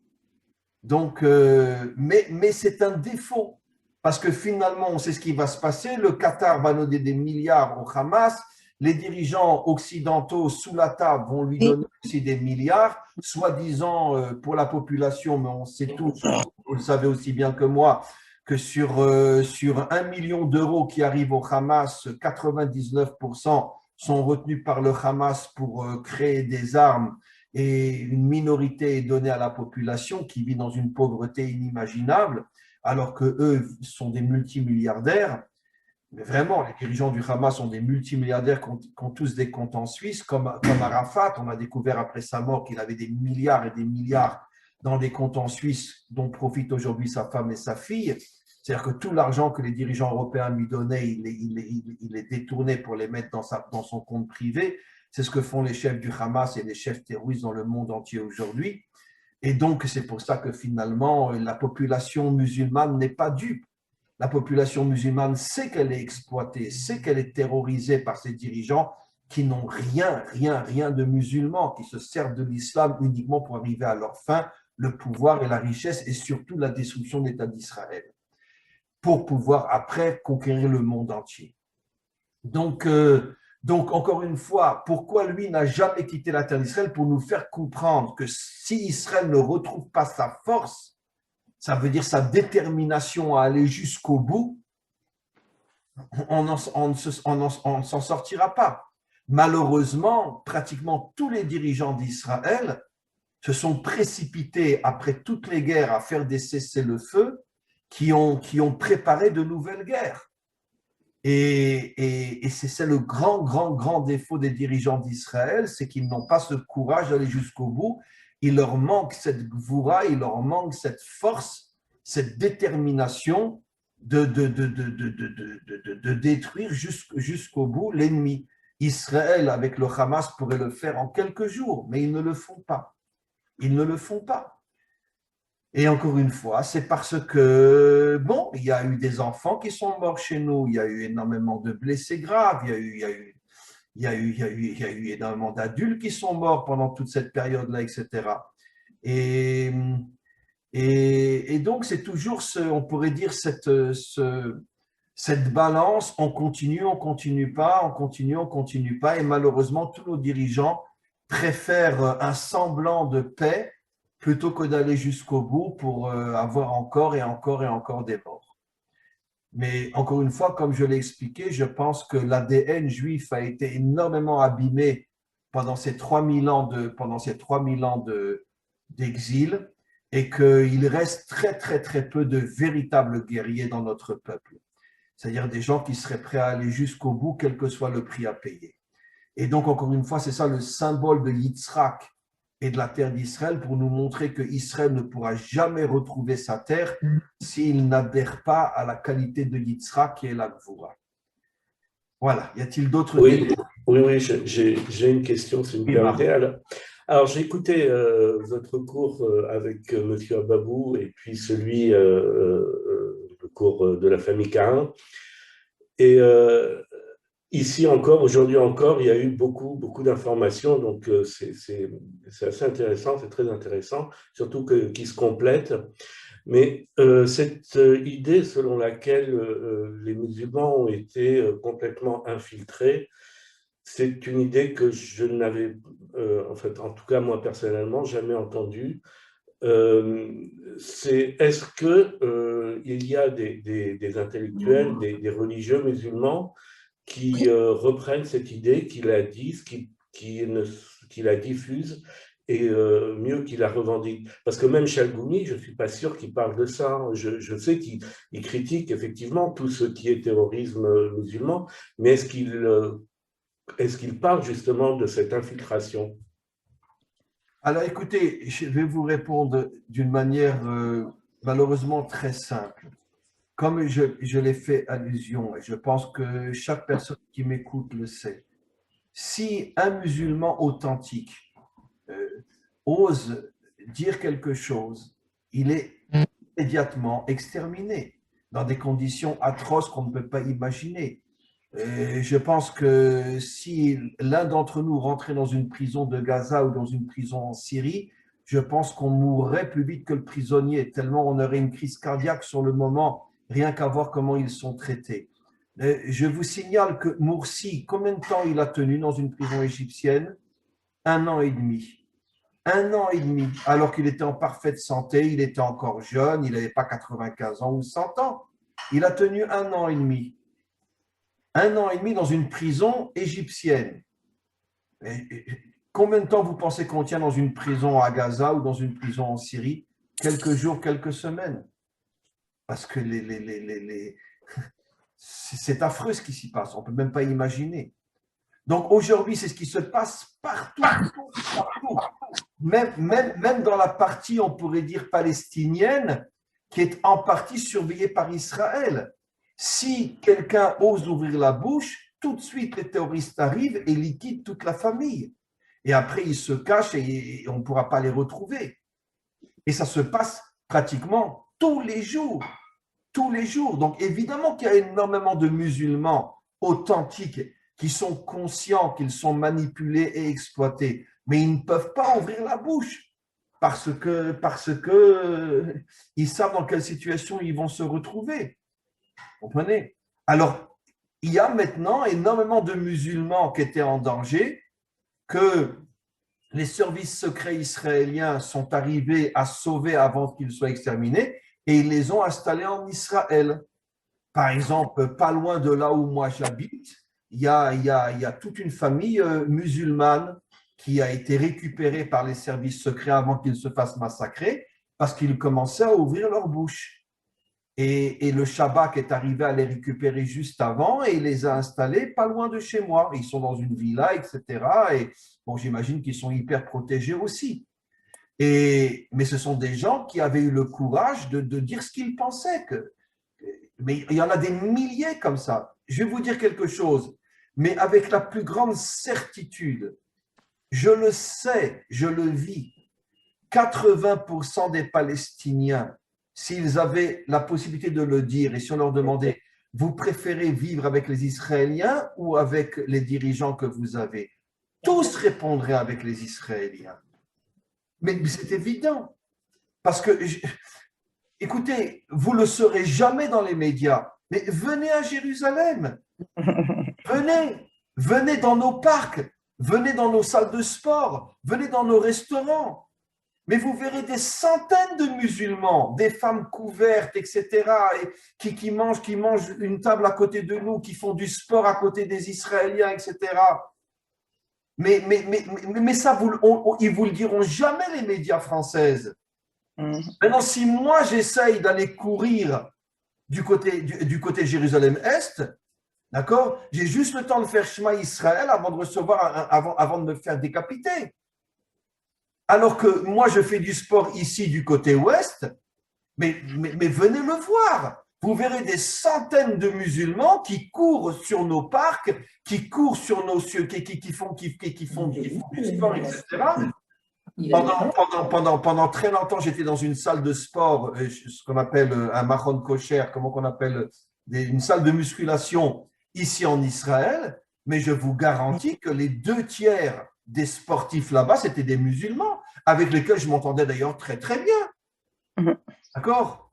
Donc, mais c'est un défaut, parce que finalement, on sait ce qui va se passer. Le Qatar va donner des milliards au Hamas, les dirigeants occidentaux sous la table vont lui donner aussi des milliards, soi-disant pour la population, mais on sait tous, vous le savez aussi bien que moi, que sur 1 million d'euros qui arrivent au Hamas, 99% sont retenus par le Hamas pour créer des armes et une minorité est donnée à la population qui vit dans une pauvreté inimaginable, alors qu'eux sont des multimilliardaires. Mais vraiment, les dirigeants du Hamas sont des multimilliardaires qui ont tous des comptes en Suisse, comme Arafat. On a découvert après sa mort qu'il avait des milliards et des milliards dans des comptes en Suisse dont profitent aujourd'hui sa femme et sa fille. C'est-à-dire que tout l'argent que les dirigeants européens lui donnaient, il est détourné pour les mettre dans son compte privé. C'est ce que font les chefs du Hamas et les chefs terroristes dans le monde entier aujourd'hui. Et donc, c'est pour ça que finalement, la population musulmane n'est pas dupe. La population musulmane sait qu'elle est exploitée, sait qu'elle est terrorisée par ces dirigeants qui n'ont rien de musulman, qui se servent de l'islam uniquement pour arriver à leur fin, le pouvoir et la richesse et surtout la destruction de l'État d'Israël, pour pouvoir après conquérir le monde entier. Donc, encore une fois, pourquoi lui n'a jamais quitté la terre d'Israël? Pour nous faire comprendre que si Israël ne retrouve pas sa force, ça veut dire sa détermination à aller jusqu'au bout, on ne s'en sortira pas. Malheureusement, pratiquement tous les dirigeants d'Israël se sont précipités après toutes les guerres à faire des cessez-le-feu qui ont préparé de nouvelles guerres. Et c'est le grand défaut des dirigeants d'Israël, c'est qu'ils n'ont pas ce courage d'aller jusqu'au bout. Il leur manque cette gvoura, il leur manque cette force, cette détermination de détruire jusqu'au bout l'ennemi. Israël, avec le Hamas, pourrait le faire en quelques jours, mais ils ne le font pas. Ils ne le font pas. Et encore une fois, c'est parce que, bon, il y a eu des enfants qui sont morts chez nous, il y a eu énormément de blessés graves, il y a eu énormément d'adultes qui sont morts pendant toute cette période-là, etc. Et, et donc, c'est toujours, on pourrait dire, cette balance, on continue pas, on continue pas, et malheureusement, tous nos dirigeants préfèrent un semblant de paix plutôt que d'aller jusqu'au bout pour avoir encore et encore des morts. Mais encore une fois, comme je l'ai expliqué, je pense que l'ADN juif a été énormément abîmé pendant ces 3000 ans d'exil et qu'il reste très peu de véritables guerriers dans notre peuple. C'est-à-dire des gens qui seraient prêts à aller jusqu'au bout, quel que soit le prix à payer. Et donc, encore une fois, c'est ça le symbole de Yitzhak et de la terre d'Israël pour nous montrer que Israël ne pourra jamais retrouver sa terre s'il n'adhère pas à la qualité de Yitzhak qui est la Gvoura. Voilà. Y a-t-il d'autres questions? Oui, j'ai une question, si vous me permettez. Alors j'ai écouté votre cours avec M. Ababou et puis celui, le cours de la famille Cain. Et ici encore, aujourd'hui encore, il y a eu beaucoup d'informations, donc c'est assez intéressant, c'est très intéressant, surtout qu'ils se complètent. Mais cette idée selon laquelle les musulmans ont été complètement infiltrés, c'est une idée que je n'avais, en fait, en tout cas moi personnellement, jamais entendue. Est-ce qu'il y a des intellectuels, des religieux musulmans qui reprennent cette idée, qui la disent, qui la diffusent, et mieux qu'il la revendique. Parce que même Chalgoumi, je ne suis pas sûr qu'il parle de ça. Je sais qu'il critique effectivement tout ce qui est terrorisme musulman, mais est-ce qu'il parle justement de cette infiltration? Alors écoutez, je vais vous répondre d'une manière malheureusement très simple. Comme je l'ai fait allusion, et je pense que chaque personne qui m'écoute le sait, si un musulman authentique ose dire quelque chose, il est immédiatement exterminé dans des conditions atroces qu'on ne peut pas imaginer. Et je pense que si l'un d'entre nous rentrait dans une prison de Gaza ou dans une prison en Syrie, je pense qu'on mourrait plus vite que le prisonnier, tellement on aurait une crise cardiaque sur le moment, rien qu'à voir comment ils sont traités. Je vous signale que Morsi, combien de temps il a tenu dans une prison égyptienne? 1 an et demi. 1 an et demi, alors qu'il était en parfaite santé, il était encore jeune, il n'avait pas 95 ans ou 100 ans. Il a tenu 1 an et demi. 1 an et demi dans une prison égyptienne. Combien de temps vous pensez qu'on tient dans une prison à Gaza ou dans une prison en Syrie? Quelques jours, quelques semaines. Parce que c'est affreux ce qui s'y passe, on ne peut même pas imaginer. Donc aujourd'hui, c'est ce qui se passe partout, partout. Même dans la partie, on pourrait dire, palestinienne, qui est en partie surveillée par Israël. Si quelqu'un ose ouvrir la bouche, tout de suite les terroristes arrivent et liquident toute la famille. Et après, ils se cachent et on ne pourra pas les retrouver. Et ça se passe pratiquement tous les jours. Tous les jours. Donc évidemment qu'il y a énormément de musulmans authentiques qui sont conscients qu'ils sont manipulés et exploités, mais ils ne peuvent pas ouvrir la bouche parce que ils savent dans quelle situation ils vont se retrouver. Vous comprenez? Alors, il y a maintenant énormément de musulmans qui étaient en danger, que les services secrets israéliens sont arrivés à sauver avant qu'ils soient exterminés et ils les ont installés en Israël. Par exemple, pas loin de là où moi j'habite, il y a toute une famille musulmane qui a été récupérée par les services secrets avant qu'ils se fassent massacrer parce qu'ils commençaient à ouvrir leur bouche. Et le Shabak est arrivé à les récupérer juste avant et il les a installés pas loin de chez moi. Ils sont dans une villa, etc. Et bon, j'imagine qu'ils sont hyper protégés aussi. Mais ce sont des gens qui avaient eu le courage de dire ce qu'ils pensaient. Mais il y en a des milliers comme ça. Je vais vous dire quelque chose, mais avec la plus grande certitude. Je le sais, je le vis. 80% des Palestiniens, s'ils avaient la possibilité de le dire et si on leur demandait, vous préférez vivre avec les Israéliens ou avec les dirigeants que vous avez? Tous répondraient avec les Israéliens. Mais c'est évident. Parce que, écoutez, vous ne le saurez jamais dans les médias, mais venez à Jérusalem. Venez dans nos parcs, venez dans nos salles de sport, venez dans nos restaurants. Mais vous verrez des centaines de musulmans, des femmes couvertes, etc., et qui mangent une table à côté de nous, qui font du sport à côté des Israéliens, etc. Mais ça, ils ne vous le diront jamais, les médias françaises. Maintenant, si moi, j'essaye d'aller courir du côté de Jérusalem-Est, d'accord, j'ai juste le temps de faire Shema Israël avant de recevoir, avant de me faire décapiter. Alors que moi, je fais du sport ici du côté ouest, mais venez le voir. Vous verrez des centaines de musulmans qui courent sur nos parcs, qui courent sur nos cieux, qui font du sport, etc. Pendant très longtemps, j'étais dans une salle de sport, ce qu'on appelle un Machon Kosher, comment qu'on appelle, une salle de musculation ici en Israël, mais je vous garantis que les 2 tiers des sportifs là-bas, c'était des musulmans, avec lesquels je m'entendais d'ailleurs très très bien. D'accord?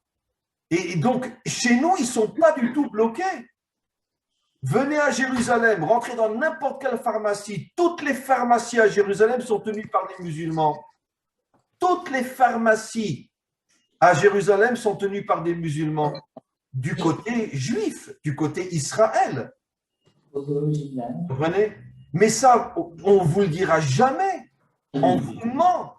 Et donc, chez nous, ils ne sont pas du tout bloqués. Venez à Jérusalem, rentrez dans n'importe quelle pharmacie. Toutes les pharmacies à Jérusalem sont tenues par des musulmans. Toutes les pharmacies à Jérusalem sont tenues par des musulmans. Du côté juif, du côté Israël. Vous comprenez? Mais ça, on ne vous le dira jamais. On vous ment.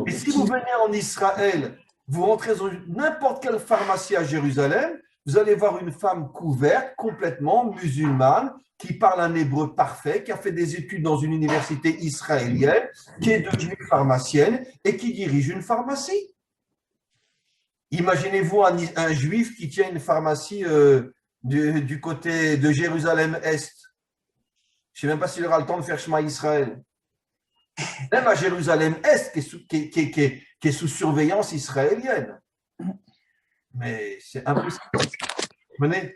Et si vous venez en Israël, vous rentrez dans n'importe quelle pharmacie à Jérusalem, vous allez voir une femme couverte, complètement musulmane, qui parle un hébreu parfait, qui a fait des études dans une université israélienne, qui est devenue pharmacienne et qui dirige une pharmacie. Imaginez-vous un juif qui tient une pharmacie du côté de Jérusalem-Est. Je ne sais même pas s'il aura le temps de faire Shema Israël. Même à Jérusalem-Est, qui est sous surveillance israélienne. Mais c'est impossible. Vous comprenez?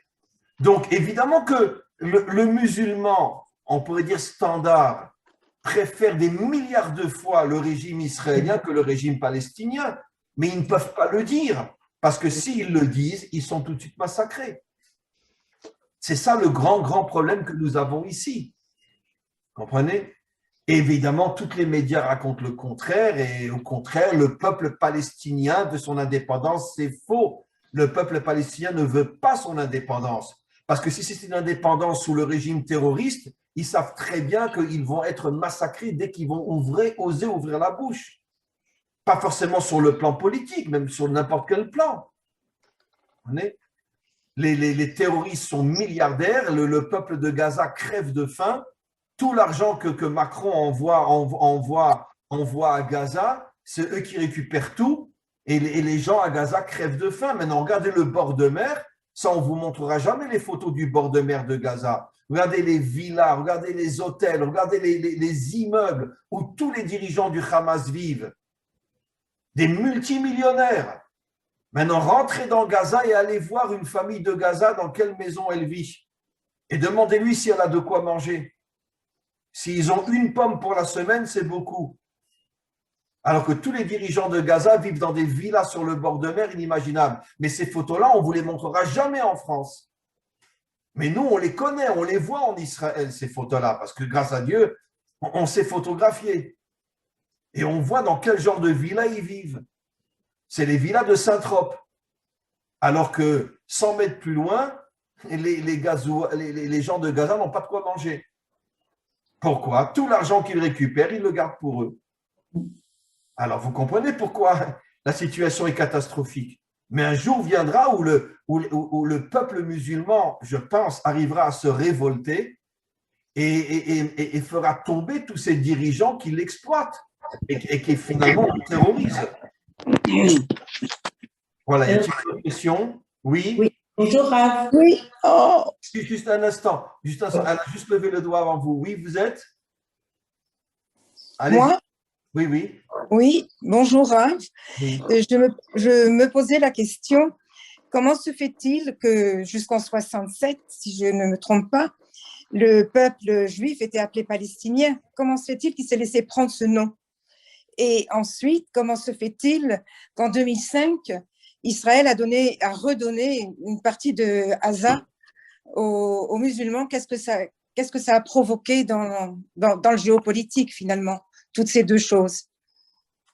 Donc, évidemment que le musulman, on pourrait dire standard, préfèrent des milliards de fois le régime israélien que le régime palestinien. Mais ils ne peuvent pas le dire, parce que s'ils le disent, ils sont tout de suite massacrés. C'est ça le grand, grand problème que nous avons ici. Comprenez? Et évidemment, tous les médias racontent le contraire, et au contraire, le peuple palestinien de son indépendance, c'est faux. Le peuple palestinien ne veut pas son indépendance. Parce que si c'est une indépendance sous le régime terroriste, ils savent très bien qu'ils vont être massacrés dès qu'ils vont oser ouvrir la bouche. Pas forcément sur le plan politique, même sur n'importe quel plan. Les terroristes sont milliardaires, le peuple de Gaza crève de faim. Tout l'argent que Macron envoie à Gaza, c'est eux qui récupèrent tout. Et les gens à Gaza crèvent de faim. Maintenant, regardez le bord de mer. Ça, on ne vous montrera jamais les photos du bord de mer de Gaza. Regardez les villas, regardez les hôtels, regardez les immeubles où tous les dirigeants du Hamas vivent. Des multimillionnaires. Maintenant, rentrez dans Gaza et allez voir une famille de Gaza dans quelle maison elle vit. Et demandez-lui si elle a de quoi manger. S'ils ont une pomme pour la semaine, c'est beaucoup. Alors que tous les dirigeants de Gaza vivent dans des villas sur le bord de mer inimaginables. Mais ces photos-là, on ne vous les montrera jamais en France. Mais nous, on les connaît, on les voit en Israël, ces photos-là, parce que grâce à Dieu, on s'est photographié. Et on voit dans quel genre de villa ils vivent. C'est les villas de Saint-Trope. Alors que 100 mètres plus loin, les gens de Gaza n'ont pas de quoi manger. Pourquoi? Tout l'argent qu'ils récupèrent, ils le gardent pour eux. Alors, vous comprenez pourquoi la situation est catastrophique. Mais un jour viendra où le peuple musulman, je pense, arrivera à se révolter et fera tomber tous ces dirigeants qui l'exploitent et qui finalement le terrorisent. Voilà, y a-t-il une question? Oui? Oui. Bonjour, Rav. Oui. Oh. Juste un instant. Elle a juste levé le doigt avant vous. Oui, vous êtes? Allez. Moi? Oui, oui. Oui, bonjour Rav. Oui. Je me posais la question, comment se fait-il que jusqu'en 67, si je ne me trompe pas, le peuple juif était appelé palestinien? Comment se fait-il qu'il s'est laissé prendre ce nom? Et ensuite, comment se fait-il qu'en 2005, Israël a redonné une partie de Gaza aux musulmans? Qu'est-ce que ça a provoqué dans le géopolitique finalement, toutes ces deux choses?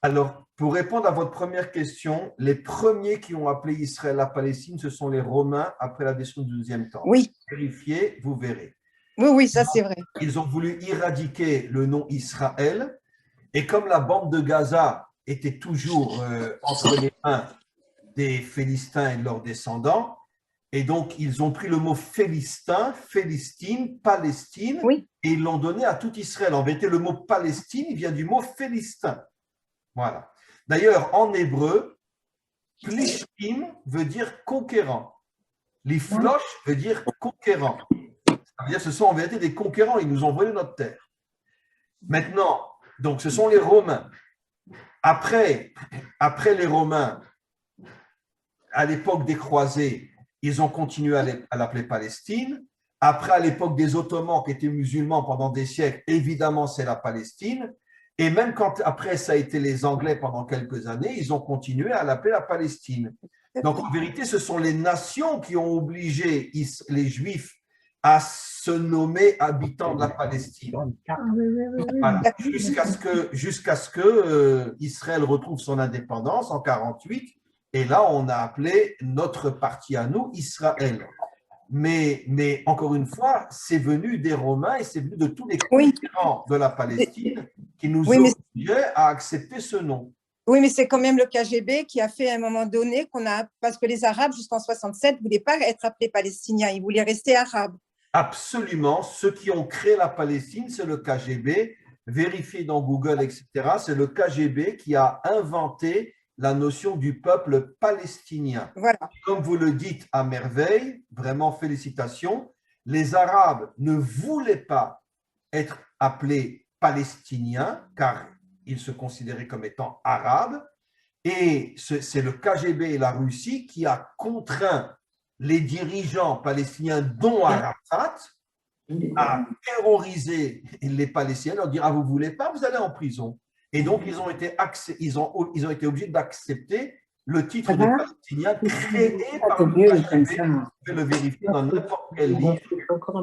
Alors, pour répondre à votre première question, les premiers qui ont appelé Israël la Palestine, ce sont les Romains après la destruction du deuxième temple. Oui. Vérifiez, vous verrez. Oui, ça c'est vrai. Ils ont voulu éradiquer le nom Israël, et comme la bande de Gaza était toujours entre les mains des Philistins et de leurs descendants, et donc ils ont pris le mot Philistin, Philistine, Palestine, oui. Et ils l'ont donné à tout Israël. En vérité, le mot Palestine il vient du mot Philistin. Voilà. D'ailleurs, en hébreu, Plishtim veut dire conquérant. Liflosh veut dire conquérant. Ça veut dire que ce sont en vérité des conquérants. Ils nous ont volé notre terre. Maintenant, donc ce sont les Romains. Après les Romains, à l'époque des croisés, ils ont continué à l'appeler Palestine. Après, à l'époque des Ottomans qui étaient musulmans pendant des siècles, évidemment, c'est la Palestine. Et même quand après ça a été les Anglais pendant quelques années, ils ont continué à l'appeler la Palestine. Donc en vérité, ce sont les nations qui ont obligé les Juifs à se nommer habitants de la Palestine. Voilà. Jusqu'à ce que Israël retrouve son indépendance en 1948. Et là, on a appelé notre partie à nous Israël. Mais encore une fois, c'est venu des Romains et c'est venu de tous les conquérants de la Palestine qui nous obligeaient à accepter ce nom. Oui, mais c'est quand même le KGB qui a fait à un moment donné parce que les Arabes jusqu'en 67 ne voulaient pas être appelés Palestiniens, ils voulaient rester Arabes. Absolument. Ceux qui ont créé la Palestine, c'est le KGB. Vérifiez dans Google, etc. C'est le KGB qui a inventé la notion du peuple palestinien. Voilà. Comme vous le dites à merveille, vraiment félicitations, les Arabes ne voulaient pas être appelés palestiniens car ils se considéraient comme étant arabes et c'est le KGB et la Russie qui a contraint les dirigeants palestiniens dont Arafat à terroriser les Palestiniens, leur dire, ah, vous ne voulez pas, vous allez en prison. Et donc, ils ont été obligés d'accepter le titre de Palestinien créé par le KGB. Vous pouvez le vérifier dans n'importe quel livre.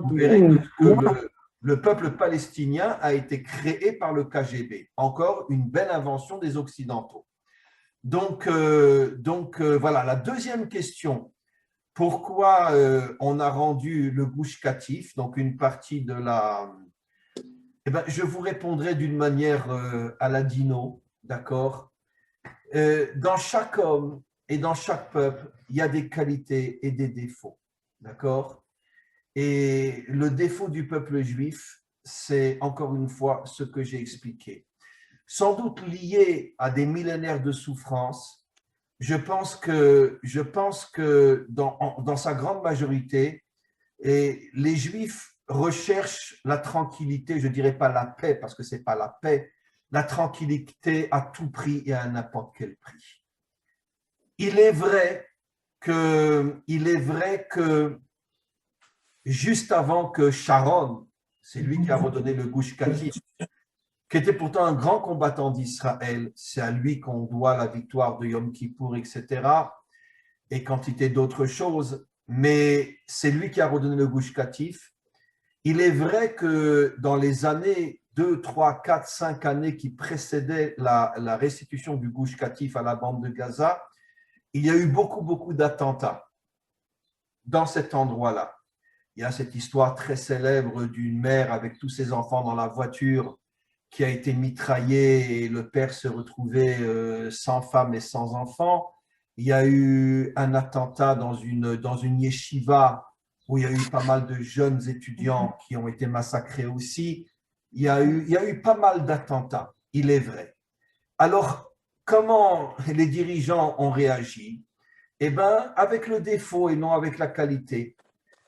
Vous verrez que le peuple palestinien a été créé par le KGB. Encore une belle invention des Occidentaux. Donc voilà, la deuxième question. Pourquoi on a rendu le Gush Katif, donc une partie de la… Eh ben, je vous répondrai d'une manière à la Dino, d'accord? Dans chaque homme et dans chaque peuple, il y a des qualités et des défauts, d'accord? Et le défaut du peuple juif, c'est encore une fois ce que j'ai expliqué. Sans doute lié à des millénaires de souffrance, je pense que dans sa grande majorité, les Juifs recherchent la tranquillité, je ne dirais pas la paix, parce que ce n'est pas la paix, la tranquillité à tout prix et à n'importe quel prix. Il est vrai que juste avant que Sharon, c'est lui qui a redonné le Gush Katif, qui était pourtant un grand combattant d'Israël, c'est à lui qu'on doit la victoire de Yom Kippour, etc., et quantité d'autres choses, mais c'est lui qui a redonné le Gush Katif. Il est vrai que dans les années 2, 3, 4, 5 années qui précédaient la restitution du Gush Katif à la bande de Gaza, il y a eu beaucoup d'attentats dans cet endroit-là. Il y a cette histoire très célèbre d'une mère avec tous ses enfants dans la voiture qui a été mitraillée et le père se retrouvait sans femme et sans enfants. Il y a eu un attentat dans une yeshiva où il y a eu pas mal de jeunes étudiants qui ont été massacrés aussi. Il y a eu pas mal d'attentats, il est vrai. Alors, comment les dirigeants ont réagi? Eh bien, avec le défaut et non avec la qualité.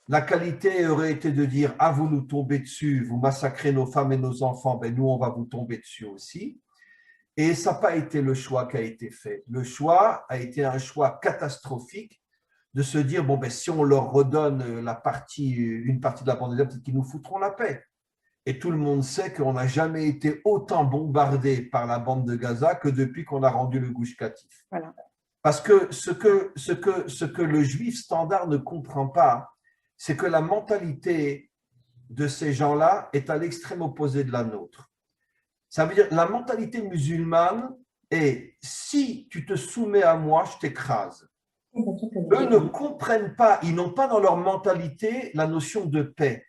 La qualité aurait été de dire « Ah, vous nous tombez dessus, vous massacrez nos femmes et nos enfants, ben nous, on va vous tomber dessus aussi. » Et ça n'a pas été le choix qui a été fait. Le choix a été un choix catastrophique de se dire « Bon, ben si on leur redonne une partie de la bande de Gaza, peut-être qu'ils nous foutront la paix. » Et tout le monde sait qu'on n'a jamais été autant bombardé par la bande de Gaza que depuis qu'on a rendu le Gush Katif. Voilà. Parce que ce que le juif standard ne comprend pas, c'est que la mentalité de ces gens-là est à l'extrême opposé de la nôtre. Ça veut dire la mentalité musulmane est si tu te soumets à moi, je t'écrase. Eux ne comprennent pas, ils n'ont pas dans leur mentalité la notion de paix.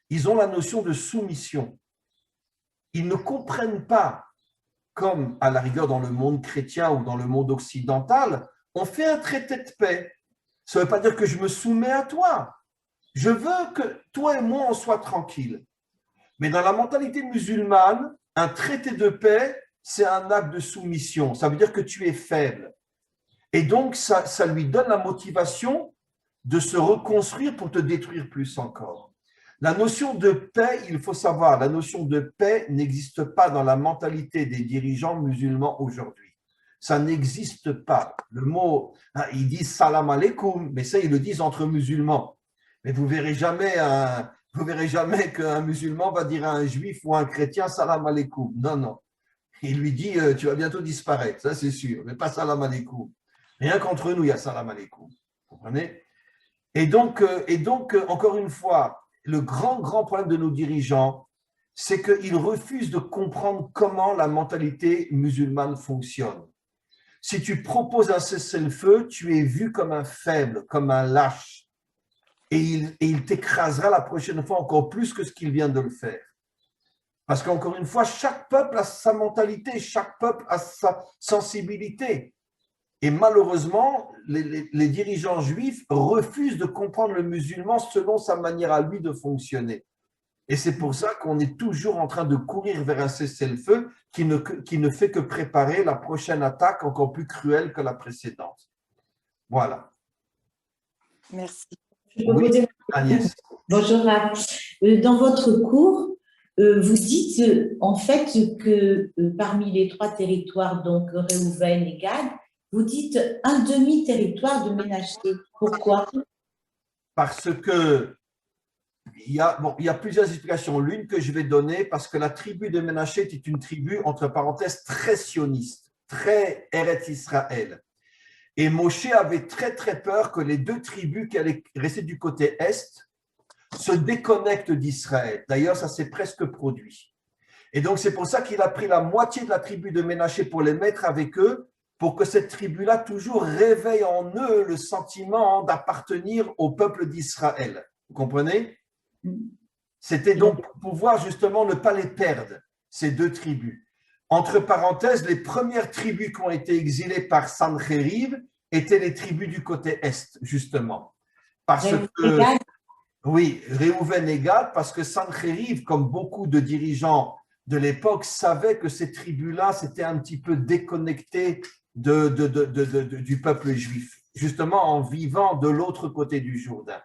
Ils ont la notion de soumission. Ils ne comprennent pas, comme à la rigueur dans le monde chrétien ou dans le monde occidental, on fait un traité de paix. Ça ne veut pas dire que je me soumets à toi. Je veux que toi et moi, on soit tranquilles. Mais dans la mentalité musulmane, un traité de paix, c'est un acte de soumission. Ça veut dire que tu es faible. Et donc, ça lui donne la motivation de se reconstruire pour te détruire plus encore. La notion de paix, il faut savoir, la notion de paix n'existe pas dans la mentalité des dirigeants musulmans aujourd'hui. Ça n'existe pas. Le mot, ils disent salam alaikum, mais ça, ils le disent entre musulmans. Mais vous ne verrez jamais qu'un musulman va dire à un juif ou à un chrétien salam alaikum. Non. Il lui dit tu vas bientôt disparaître, ça c'est sûr, mais pas salam alaikum. Rien qu'entre nous, il y a salam alaikum. Vous comprenez? Et donc, encore une fois, le grand problème de nos dirigeants, c'est qu'ils refusent de comprendre comment la mentalité musulmane fonctionne. Si tu proposes un cessez-le-feu, tu es vu comme un faible, comme un lâche. Et il t'écrasera la prochaine fois encore plus que ce qu'il vient de le faire. Parce qu'encore une fois, chaque peuple a sa mentalité, chaque peuple a sa sensibilité. Et malheureusement, les dirigeants juifs refusent de comprendre le musulman selon sa manière à lui de fonctionner. Et c'est pour ça qu'on est toujours en train de courir vers un cessez-le-feu qui ne fait que préparer la prochaine attaque encore plus cruelle que la précédente. Voilà. Merci. Oui, Agnès. Bonjour. Dans votre cours, vous dites en fait que parmi les 3 territoires, donc Réhouven et Gad, vous dites un demi-territoire de Ménaché. Pourquoi? Parce que il y a plusieurs explications. L'une que je vais donner, parce que la tribu de Ménaché était une tribu, entre parenthèses, très sioniste, très Eretz Israël. Et Moshe avait très, très peur que les deux tribus qui allaient rester du côté Est se déconnectent d'Israël. D'ailleurs, ça s'est presque produit. Et donc, c'est pour ça qu'il a pris la moitié de la tribu de Ménaché pour les mettre avec eux, pour que cette tribu-là toujours réveille en eux le sentiment d'appartenir au peuple d'Israël. Vous comprenez? C'était donc pour pouvoir justement ne pas les perdre, ces deux tribus. Entre parenthèses, les premières tribus qui ont été exilées par Sancheriv étaient les tribus du côté Est, justement. Parce que, oui, Réhouven et Gad, parce que Sancheriv, comme beaucoup de dirigeants de l'époque, savaient que ces tribus-là s'étaient un petit peu déconnectées du peuple juif, justement en vivant de l'autre côté du Jourdain,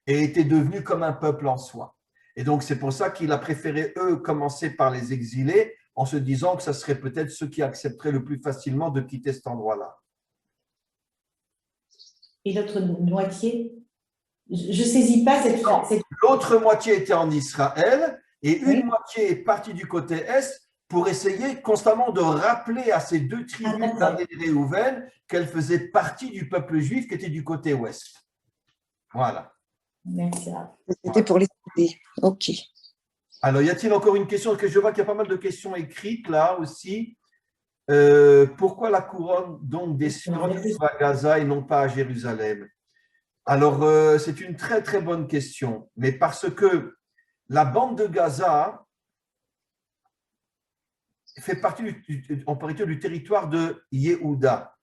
et étaient devenus comme un peuple en soi. Et donc, c'est pour ça qu'il a préféré, eux, commencer par les exilés, en se disant que ça serait peut-être ceux qui accepteraient le plus facilement de quitter cet endroit-là. Et l'autre moitié? Je ne saisis pas cette phrase. L'autre moitié était en Israël, et une moitié est partie du côté Est pour essayer constamment de rappeler à ces deux tribus d'Gad et Réhouven qu'elles faisaient partie du peuple juif qui était du côté Ouest. Voilà. Merci. C'était pour les aider. OK. Alors, y a-t-il encore une question? Parce que je vois qu'il y a pas mal de questions écrites là aussi. Pourquoi la couronne donc des Sion à Gaza et non pas à Jérusalem? Alors, c'est une très très bonne question, mais parce que la bande de Gaza fait partie en parité du territoire de Yehuda,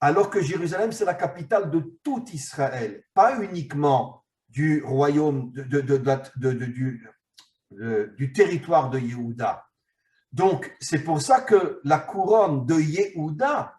alors que Jérusalem, c'est la capitale de tout Israël, pas uniquement du royaume, du territoire de Yehuda. Donc, c'est pour ça que la couronne de Yehuda,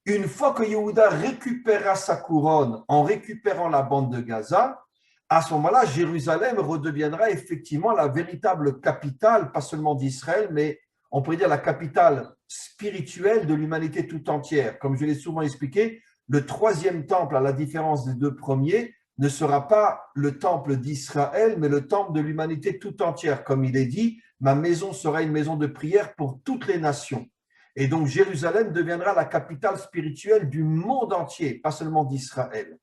une fois que Yehuda récupérera sa couronne en récupérant la bande de Gaza, à ce moment-là, Jérusalem redeviendra effectivement la véritable capitale, pas seulement d'Israël, mais on pourrait dire la capitale spirituelle de l'humanité tout entière. Comme je l'ai souvent expliqué, le troisième temple, à la différence des deux premiers, ne sera pas le temple d'Israël, mais le temple de l'humanité tout entière. Comme il est dit, ma maison sera une maison de prière pour toutes les nations. Et donc Jérusalem deviendra la capitale spirituelle du monde entier, pas seulement d'Israël.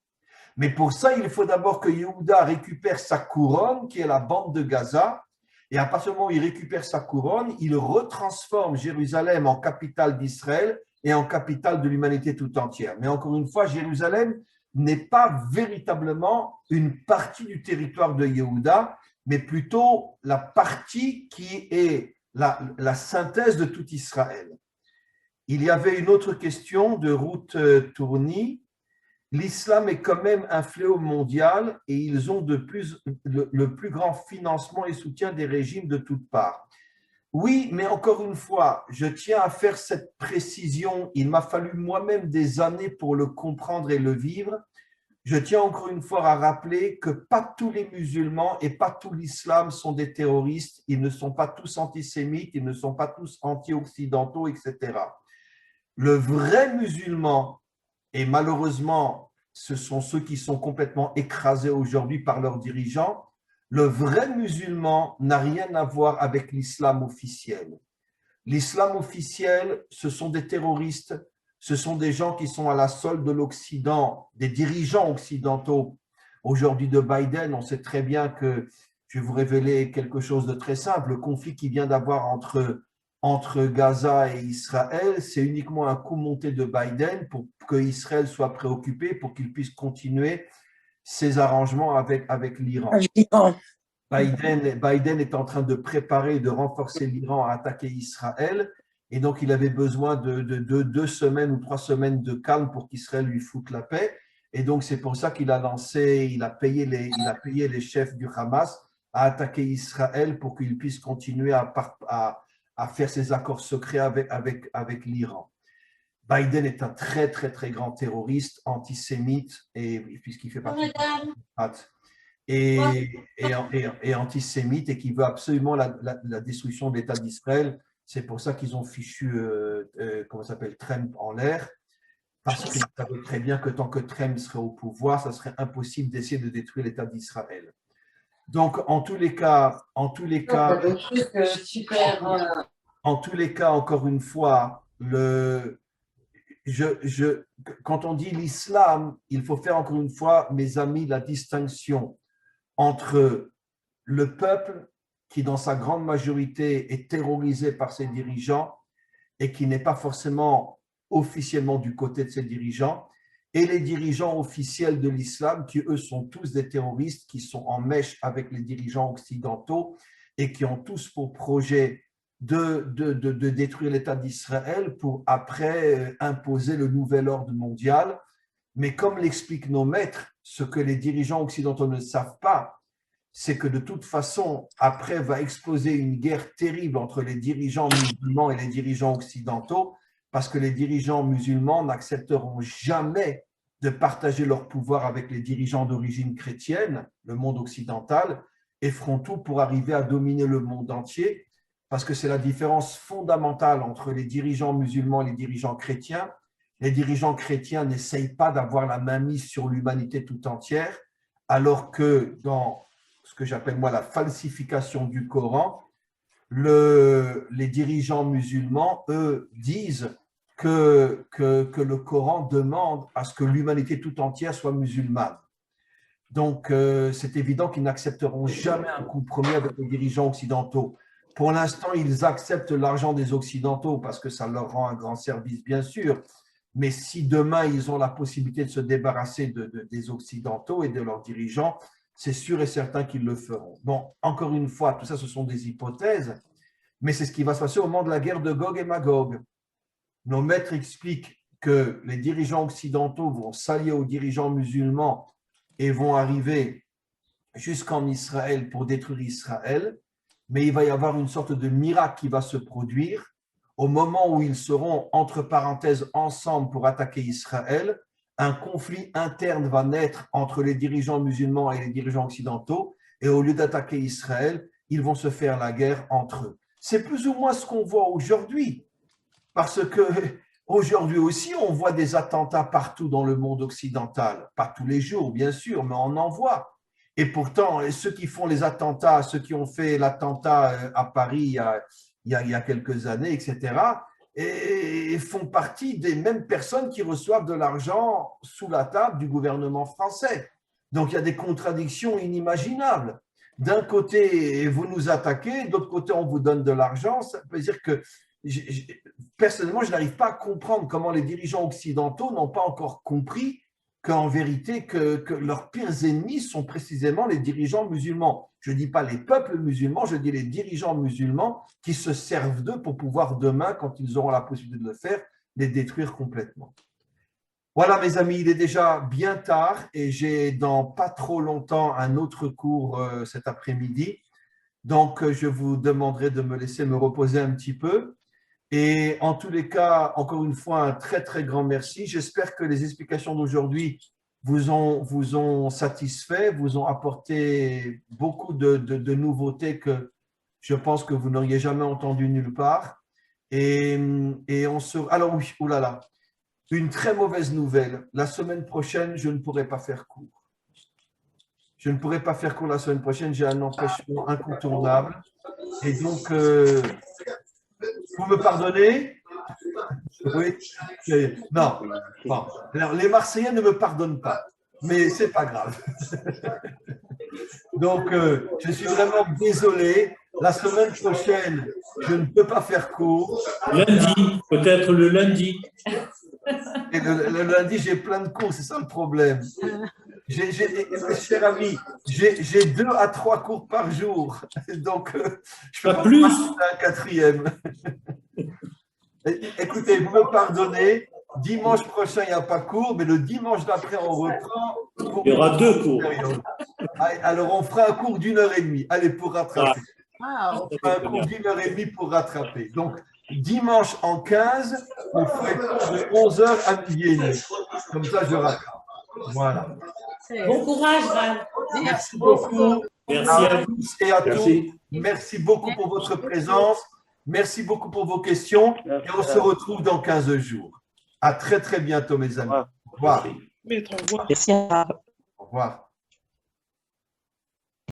Mais pour ça, il faut d'abord que Yehuda récupère sa couronne, qui est la bande de Gaza. Et à partir du moment où il récupère sa couronne, il retransforme Jérusalem en capitale d'Israël et en capitale de l'humanité tout entière. Mais encore une fois, Jérusalem n'est pas véritablement une partie du territoire de Yehuda, mais plutôt la partie qui est la synthèse de tout Israël. Il y avait une autre question de Ruth Tourny. L'islam est quand même un fléau mondial et ils ont le plus grand financement et soutien des régimes de toutes parts. Oui, mais encore une fois, je tiens à faire cette précision. Il m'a fallu moi-même des années pour le comprendre et le vivre. Je tiens encore une fois à rappeler que pas tous les musulmans et pas tout l'islam sont des terroristes. Ils ne sont pas tous antisémites, ils ne sont pas tous anti-occidentaux, etc. Le vrai musulman, et malheureusement, ce sont ceux qui sont complètement écrasés aujourd'hui par leurs dirigeants, le vrai musulman n'a rien à voir avec l'islam officiel. L'islam officiel, ce sont des terroristes, ce sont des gens qui sont à la solde de l'Occident, des dirigeants occidentaux. Aujourd'hui de Biden, on sait très bien que, je vais vous révéler quelque chose de très simple, le conflit qui vient d'avoir entre Gaza et Israël, c'est uniquement un coup monté de Biden pour que Israël soit préoccupé, pour qu'il puisse continuer ses arrangements avec l'Iran. Biden est en train de préparer, de renforcer l'Iran à attaquer Israël, et donc il avait besoin de 2 semaines ou 3 semaines de calme pour qu'Israël lui foute la paix, et donc c'est pour ça qu'il a payé les chefs du Hamas à attaquer Israël pour qu'il puisse continuer à faire ses accords secrets avec l'Iran. Biden est un très, très, très grand terroriste, antisémite, puisqu'il fait partie et antisémite, et qui veut absolument la destruction de l'État d'Israël. C'est pour ça qu'ils ont fichu, Trump en l'air, parce qu'ils savaient très bien que tant que Trump serait au pouvoir, ça serait impossible d'essayer de détruire l'État d'Israël. Donc, en tous les cas, encore une fois, quand on dit l'islam, il faut faire encore une fois, mes amis, la distinction entre le peuple qui, dans sa grande majorité, est terrorisé par ses dirigeants et qui n'est pas forcément officiellement du côté de ses dirigeants, et les dirigeants officiels de l'islam qui, eux, sont tous des terroristes qui sont en mèche avec les dirigeants occidentaux et qui ont tous pour projet de détruire l'État d'Israël pour après imposer le nouvel ordre mondial. Mais comme l'expliquent nos maîtres, ce que les dirigeants occidentaux ne savent pas, c'est que de toute façon, après va exploser une guerre terrible entre les dirigeants musulmans et les dirigeants occidentaux, parce que les dirigeants musulmans n'accepteront jamais de partager leur pouvoir avec les dirigeants d'origine chrétienne, le monde occidental, et feront tout pour arriver à dominer le monde entier, parce que c'est la différence fondamentale entre les dirigeants musulmans et les dirigeants chrétiens. Les dirigeants chrétiens n'essayent pas d'avoir la main mise sur l'humanité tout entière, alors que dans ce que j'appelle moi la falsification du Coran, les dirigeants musulmans, eux, disent que le Coran demande à ce que l'humanité tout entière soit musulmane. Donc, c'est évident qu'ils n'accepteront jamais un compromis avec les dirigeants occidentaux. Pour l'instant, ils acceptent l'argent des Occidentaux parce que ça leur rend un grand service, bien sûr. Mais si demain, ils ont la possibilité de se débarrasser des Occidentaux et de leurs dirigeants, c'est sûr et certain qu'ils le feront. Bon, encore une fois, tout ça, ce sont des hypothèses, mais c'est ce qui va se passer au moment de la guerre de Gog et Magog. Nos maîtres expliquent que les dirigeants occidentaux vont s'allier aux dirigeants musulmans et vont arriver jusqu'en Israël pour détruire Israël, mais il va y avoir une sorte de miracle qui va se produire au moment où ils seront, entre parenthèses, ensemble pour attaquer Israël. Un conflit interne va naître entre les dirigeants musulmans et les dirigeants occidentaux, et au lieu d'attaquer Israël, ils vont se faire la guerre entre eux. C'est plus ou moins ce qu'on voit aujourd'hui, parce que aujourd'hui aussi, on voit des attentats partout dans le monde occidental, pas tous les jours, bien sûr, mais on en voit. Et pourtant, ceux qui font les attentats, ceux qui ont fait l'attentat à Paris il y a quelques années, etc., et font partie des mêmes personnes qui reçoivent de l'argent sous la table du gouvernement français. Donc, il y a des contradictions inimaginables. D'un côté, vous nous attaquez, de l'autre côté, on vous donne de l'argent. Ça veut dire que, personnellement, je n'arrive pas à comprendre comment les dirigeants occidentaux n'ont pas encore compris qu'en vérité, que leurs pires ennemis sont précisément les dirigeants musulmans. Je ne dis pas les peuples musulmans, je dis les dirigeants musulmans qui se servent d'eux pour pouvoir demain, quand ils auront la possibilité de le faire, les détruire complètement. Voilà mes amis, il est déjà bien tard et j'ai dans pas trop longtemps un autre cours cet après-midi. Donc je vous demanderai de me laisser me reposer un petit peu. Et en tous les cas, encore une fois, un très très grand merci. J'espère que les explications d'aujourd'hui vous ont satisfait, vous ont apporté beaucoup de nouveautés que je pense que vous n'auriez jamais entendues nulle part. Et on se... Alors oui, oulala, une très mauvaise nouvelle. La semaine prochaine, je ne pourrai pas faire cours. Je ne pourrai pas faire cours la semaine prochaine, j'ai un empêchement incontournable. Et donc, vous me pardonnez? Oui. Non. Bon. Alors, les Marseillais ne me pardonnent pas, mais ce n'est pas grave. Donc, je suis vraiment désolé. La semaine prochaine, je ne peux pas faire cours. Lundi, peut-être le lundi. Et le lundi, j'ai plein de cours, c'est ça le problème. Cher ami, j'ai 2 à 3 cours par jour. Donc, je ne peux pas plus un 4e. Écoutez, vous me pardonnez. Dimanche prochain, il n'y a pas cours, mais le dimanche d'après, on reprend. Il y aura 2 cours. Alors, on fera un cours d'1h30. Allez, pour rattraper. On fera un cours d'1h30 pour rattraper. Donc, dimanche en 15, on fait de 11h à 12h30. Comme ça, je rattrape. Voilà. Bon courage, Val. Merci beaucoup. Merci à vous. Et à tous. Merci beaucoup pour votre présence. Merci beaucoup pour vos questions. Et on se retrouve dans 15 jours. À très, très bientôt, mes amis. Au revoir. Maître, au revoir. Au revoir.